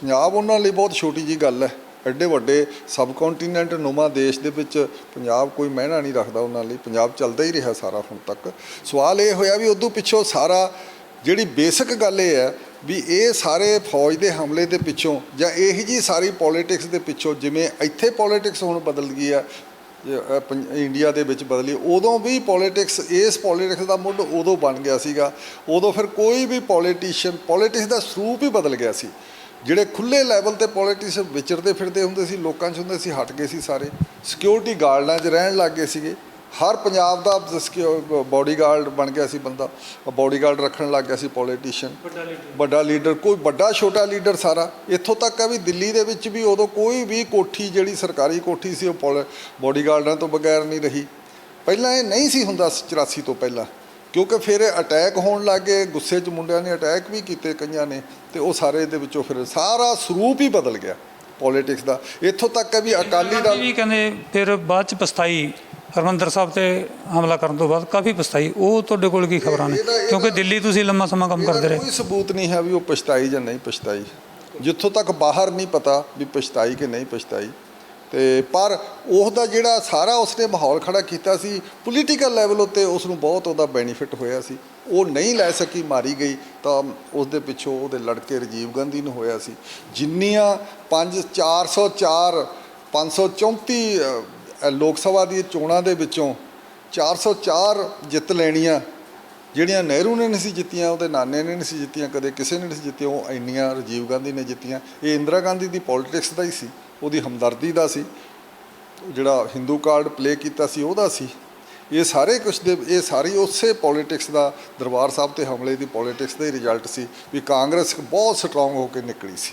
ਪੰਜਾਬ ਉਹਨਾਂ ਲਈ ਬਹੁਤ ਛੋਟੀ ਜੀ ਗੱਲ ਹੈ। ਐਡੇ ਵੱਡੇ ਸਬ ਕੰਟੀਨੈਂਟ ਨੁਮਾ ਦੇਸ਼ ਦੇ ਵਿੱਚ ਪੰਜਾਬ ਕੋਈ ਮਹਿਣਾ ਨਹੀਂ ਰੱਖਦਾ ਉਹਨਾਂ ਲਈ। ਪੰਜਾਬ ਚੱਲਦਾ ਹੀ ਰਿਹਾ ਸਾਰਾ ਹੁਣ ਤੱਕ। ਸਵਾਲ ਇਹ ਹੋਇਆ ਵੀ ਉਦੋਂ ਪਿੱਛੋਂ ਸਾਰਾ ਜਿਹੜੀ ਬੇਸਿਕ ਗੱਲ ਇਹ ਹੈ ਵੀ ਇਹ ਸਾਰੇ ਫੌਜ ਦੇ ਹਮਲੇ ਦੇ ਪਿੱਛੋਂ ਜਾਂ ਇਹੀ ਜੀ ਸਾਰੀ ਪੋਲੀਟਿਕਸ ਦੇ ਪਿੱਛੋਂ, ਜਿਵੇਂ ਇੱਥੇ ਪੋਲੀਟਿਕਸ ਹੁਣ ਬਦਲ ਗਈ ਹੈ ਇੰਡੀਆ ਦੇ ਵਿੱਚ ਬਦਲੀ, ਉਦੋਂ ਵੀ ਪੋਲੀਟਿਕਸ, ਇਸ ਪੋਲੀਟਿਕਸ ਦਾ ਮੁੱਢ ਉਦੋਂ ਬਣ ਗਿਆ ਸੀਗਾ। ਉਦੋਂ ਫਿਰ ਕੋਈ ਵੀ ਪੋਲੀਟਿਕਸ ਦਾ ਸਰੂਪ ਹੀ ਬਦਲ ਗਿਆ ਸੀ। ਜਿਹੜੇ ਖੁੱਲ੍ਹੇ ਲੈਵਲ ਤੇ ਪੋਲੀਟਿਕਸ ਵਿਚਰਦੇ ਫਿਰਦੇ ਹੁੰਦੇ ਸੀ, ਲੋਕਾਂ 'ਚ ਹੁੰਦੇ ਸੀ, ਹਟ ਗਏ ਸੀ ਸਾਰੇ। ਸਿਕਿਉਰਿਟੀ ਗਾਰਡਾਂ 'ਚ ਰਹਿਣ ਲੱਗ ਗਏ ਸੀਗੇ। ਹਰ ਪੰਜਾਬ ਦਾ ਬਾਡੀਗਾਰਡ ਬਣ ਗਿਆ ਸੀ ਬੰਦਾ, ਬਾਡੀਗਾਰਡ ਰੱਖਣ ਲੱਗ ਗਿਆ ਸੀ ਪੋਲੀਟੀਸ਼ੀਅਨ, ਵੱਡਾ ਲੀਡਰ, ਕੋਈ ਵੱਡਾ ਛੋਟਾ ਲੀਡਰ ਸਾਰਾ। ਇੱਥੋਂ ਤੱਕ ਹੈ ਵੀ ਦਿੱਲੀ ਦੇ ਵਿੱਚ ਵੀ ਉਦੋਂ ਕੋਈ ਵੀ ਕੋਠੀ ਜਿਹੜੀ ਸਰਕਾਰੀ ਕੋਠੀ ਸੀ ਉਹ ਬਾਡੀਗਾਰਡਾਂ ਤੋਂ ਬਗੈਰ ਨਹੀਂ ਰਹੀ। ਪਹਿਲਾਂ ਇਹ ਨਹੀਂ ਸੀ ਹੁੰਦਾ 84 ਤੋਂ ਪਹਿਲਾਂ, ਕਿਉਂਕਿ ਫਿਰ ਅਟੈਕ ਹੋਣ ਲੱਗ ਗਏ, ਗੁੱਸੇ 'ਚ ਮੁੰਡਿਆਂ ਨੇ ਅਟੈਕ ਵੀ ਕੀਤੇ ਕਈਆਂ ਨੇ, ਤੇ ਉਹ ਸਾਰੇ ਦੇ ਵਿੱਚੋਂ ਫਿਰ ਸਾਰਾ ਸਰੂਪ ਹੀ ਬਦਲ ਗਿਆ ਪੋਲੀਟਿਕਸ ਦਾ। ਇੱਥੋਂ ਤੱਕ ਹੈ ਵੀ ਅਕਾਲੀ ਦਲ ਵੀ ਕਹਿੰਦੇ ਫਿਰ ਬਾਅਦ 'ਚ ਪਛਤਾਈ, ਹਰਿਮੰਦਰ ਸਾਹਿਬ ਤੇ ਹਮਲਾ ਕਰਨ ਤੋਂ ਬਾਅਦ ਕਾਫੀ ਪਛਤਾਈ। ਉਹ ਤੁਹਾਡੇ ਕੋਲ ਕੀ ਖਬਰਾਂ ਨੇ? ਕਿਉਂਕਿ ਦਿੱਲੀ ਤੁਸੀਂ ਲੰਮਾ ਸਮਾਂ ਕੰਮ ਕਰਦੇ ਰਹੇ। ਕੋਈ ਸਬੂਤ ਨਹੀਂ ਹੈ ਵੀ ਉਹ ਪਛਤਾਈ ਜਾਂ ਨਹੀਂ ਪਛਤਾਈ, ਜਿੱਥੋਂ ਤੱਕ ਬਾਹਰ ਨਹੀਂ ਪਤਾ ਵੀ ਪਛਤਾਈ ਕਿ ਨਹੀਂ ਪਛਤਾਈ। ਤੇ ਪਰ ਉਹਦਾ ਜਿਹੜਾ ਸਾਰਾ ਉਸਨੇ ਮਾਹੌਲ ਖੜਾ ਕੀਤਾ ਸੀ ਪੋਲੀਟੀਕਲ ਲੈਵਲ ਉੱਤੇ, ਉਸ ਨੂੰ ਬਹੁਤ ਉਹਦਾ ਬੈਨੀਫਿਟ ਹੋਇਆ ਸੀ। ਉਹ ਨਹੀਂ ਲੈ ਸਕੀ, ਮਾਰੀ ਗਈ, ਤਾਂ ਉਸ ਦੇ ਪਿੱਛੋਂ ਉਹਦੇ ਲੜਕੇ ਰਾਜੀਵ ਗਾਂਧੀ ਨੂੰ ਹੋਇਆ ਸੀ। ਜਿੰਨੀਆਂ 434 534 ਲੋਕ ਸਭਾ ਦੀ ਚੋਣਾਂ ਦੇ ਵਿੱਚੋਂ 404 ਜਿੱਤ ਲੈਣੀਆਂ, ਜਿਹੜੀਆਂ ਨਹਿਰੂ ਨੇ ਨਹੀਂ ਸੀ ਜਿੱਤੀਆਂ, ਉਹਦੇ ਨਾਨੇ ਨੇ ਨਹੀਂ ਸੀ ਜਿੱਤੀਆਂ, ਕਦੇ ਕਿਸੇ ਨੇ ਨਹੀਂ ਸੀ ਜਿੱਤੀਆਂ, ਉਹ ਇੰਨੀਆਂ ਰਾਜੀਵ ਗਾਂਧੀ ਨੇ ਜਿੱਤੀਆਂ। ਇਹ ਇੰਦਰਾ ਗਾਂਧੀ ਦੀ ਪੋਲੀਟਿਕਸ ਦਾ ਹੀ ਸੀ, ਉਹਦੀ ਹਮਦਰਦੀ ਦਾ ਸੀ, ਜਿਹੜਾ ਹਿੰਦੂ ਕਾਰਡ ਪਲੇ ਕੀਤਾ ਸੀ ਉਹਦਾ ਸੀ। ਇਹ ਸਾਰੇ ਕੁਛ ਦੇ, ਇਹ ਸਾਰੀ ਉਸੇ ਪੋਲੀਟਿਕਸ ਦਾ, ਦਰਬਾਰ ਸਾਹਿਬ ਤੇ ਹਮਲੇ ਦੀ ਪੋਲੀਟਿਕਸ ਦਾ ਹੀ ਰਿਜ਼ਲਟ ਸੀ ਵੀ ਕਾਂਗਰਸ ਬਹੁਤ ਸਟਰੋਂਗ ਹੋ ਕੇ ਨਿਕਲੀ ਸੀ।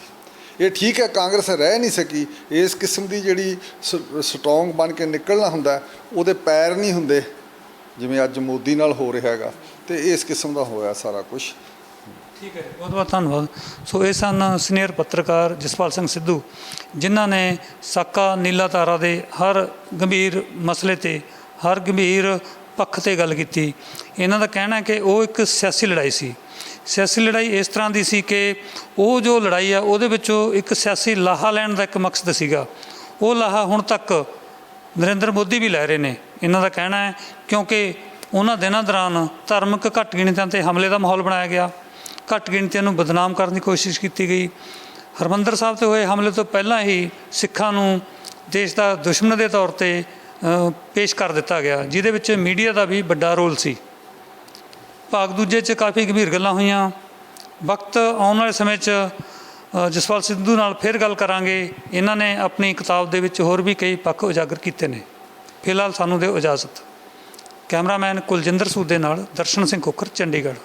ਇਹ ਠੀਕ ਹੈ ਕਾਂਗਰਸ ਰਹਿ ਨਹੀਂ ਸਕੀ। ਇਸ ਕਿਸਮ ਦੀ ਜਿਹੜੀ ਸਟਰੋਂਗ ਬਣ ਕੇ ਨਿਕਲਣਾ ਹੁੰਦਾ, ਉਹਦੇ ਪੈਰ ਨਹੀਂ ਹੁੰਦੇ ਜਿਵੇਂ ਅੱਜ ਮੋਦੀ ਨਾਲ ਹੋ ਰਿਹਾ ਹੈਗਾ, ਤੇ ਇਸ ਕਿਸਮ ਦਾ ਹੋਇਆ ਸਾਰਾ ਕੁਝ। ਠੀਕ ਹੈ, ਬਹੁਤ ਬਹੁਤ ਧੰਨਵਾਦ। ਸੋ ਇਹ ਸਨ ਸੀਨੀਅਰ ਪੱਤਰਕਾਰ ਜਸਪਾਲ ਸਿੰਘ ਸਿੱਧੂ, ਜਿਨ੍ਹਾਂ ਨੇ ਸਾਕਾ ਨੀਲਾ ਤਾਰਾ ਦੇ ਹਰ ਗੰਭੀਰ ਮਸਲੇ ਤੇ, ਹਰ ਗੰਭੀਰ ਪੱਖ ਤੇ ਗੱਲ ਕੀਤੀ। ਇਹਨਾਂ ਦਾ ਕਹਿਣਾ ਕਿ ਉਹ ਇੱਕ ਸਿਆਸੀ ਲੜਾਈ ਸੀ। ਸਿਆਸੀ ਲੜਾਈ ਇਸ ਤਰ੍ਹਾਂ ਦੀ ਸੀ ਕਿ ਉਹ ਜੋ ਲੜਾਈ ਆ ਉਹਦੇ ਵਿੱਚੋਂ ਇੱਕ ਸਿਆਸੀ ਲਾਹਾ ਲੈਣ ਦਾ ਇੱਕ ਮਕਸਦ ਸੀਗਾ। ਉਹ ਲਾਹਾ ਹੁਣ ਤੱਕ ਨਰਿੰਦਰ ਮੋਦੀ ਵੀ ਲੈ ਰਹੇ ਨੇ, ਇਹਨਾਂ ਦਾ ਕਹਿਣਾ ਹੈ, ਕਿਉਂਕਿ ਉਹਨਾਂ ਦਿਨਾਂ ਦੌਰਾਨ ਧਾਰਮਿਕ ਘੱਟ ਗਿਣਤੀਆਂ 'ਤੇ ਹਮਲੇ ਦਾ ਮਾਹੌਲ ਬਣਾਇਆ ਗਿਆ, ਘੱਟ ਗਿਣਤੀਆਂ ਨੂੰ ਬਦਨਾਮ ਕਰਨ ਦੀ ਕੋਸ਼ਿਸ਼ ਕੀਤੀ ਗਈ। ਹਰਿਮੰਦਰ ਸਾਹਿਬ 'ਤੇ ਹੋਏ ਹਮਲੇ ਤੋਂ ਪਹਿਲਾਂ ਹੀ ਸਿੱਖਾਂ ਨੂੰ ਦੇਸ਼ ਦਾ ਦੁਸ਼ਮਣ ਦੇ ਤੌਰ 'ਤੇ ਪੇਸ਼ ਕਰ ਦਿੱਤਾ ਗਿਆ, ਜਿਹਦੇ ਵਿੱਚ ਮੀਡੀਆ ਦਾ ਵੀ ਵੱਡਾ ਰੋਲ ਸੀ। ਭਾਗ ਦੂਜੇ 'ਚ ਕਾਫੀ ਗੰਭੀਰ ਗੱਲਾਂ ਹੋਈਆਂ। ਵਕਤ ਆਉਣ ਵਾਲੇ ਸਮੇਂ 'ਚ ਜਸਪਾਲ ਸਿੱਧੂ ਨਾਲ ਫਿਰ ਗੱਲ ਕਰਾਂਗੇ। ਇਹਨਾਂ ਨੇ ਆਪਣੀ ਕਿਤਾਬ ਦੇ ਵਿੱਚ ਹੋਰ ਵੀ ਕਈ ਪੱਖ ਉਜਾਗਰ ਕੀਤੇ ਨੇ। ਫਿਲਹਾਲ ਸਾਨੂੰ ਦਿਓ ਇਜਾਜ਼ਤ। ਕੈਮਰਾਮੈਨ ਕੁਲਜਿੰਦਰ ਸੂਦ ਦੇ ਨਾਲ ਦਰਸ਼ਨ ਸਿੰਘ ਖੋਖਰ, ਚੰਡੀਗੜ੍ਹ।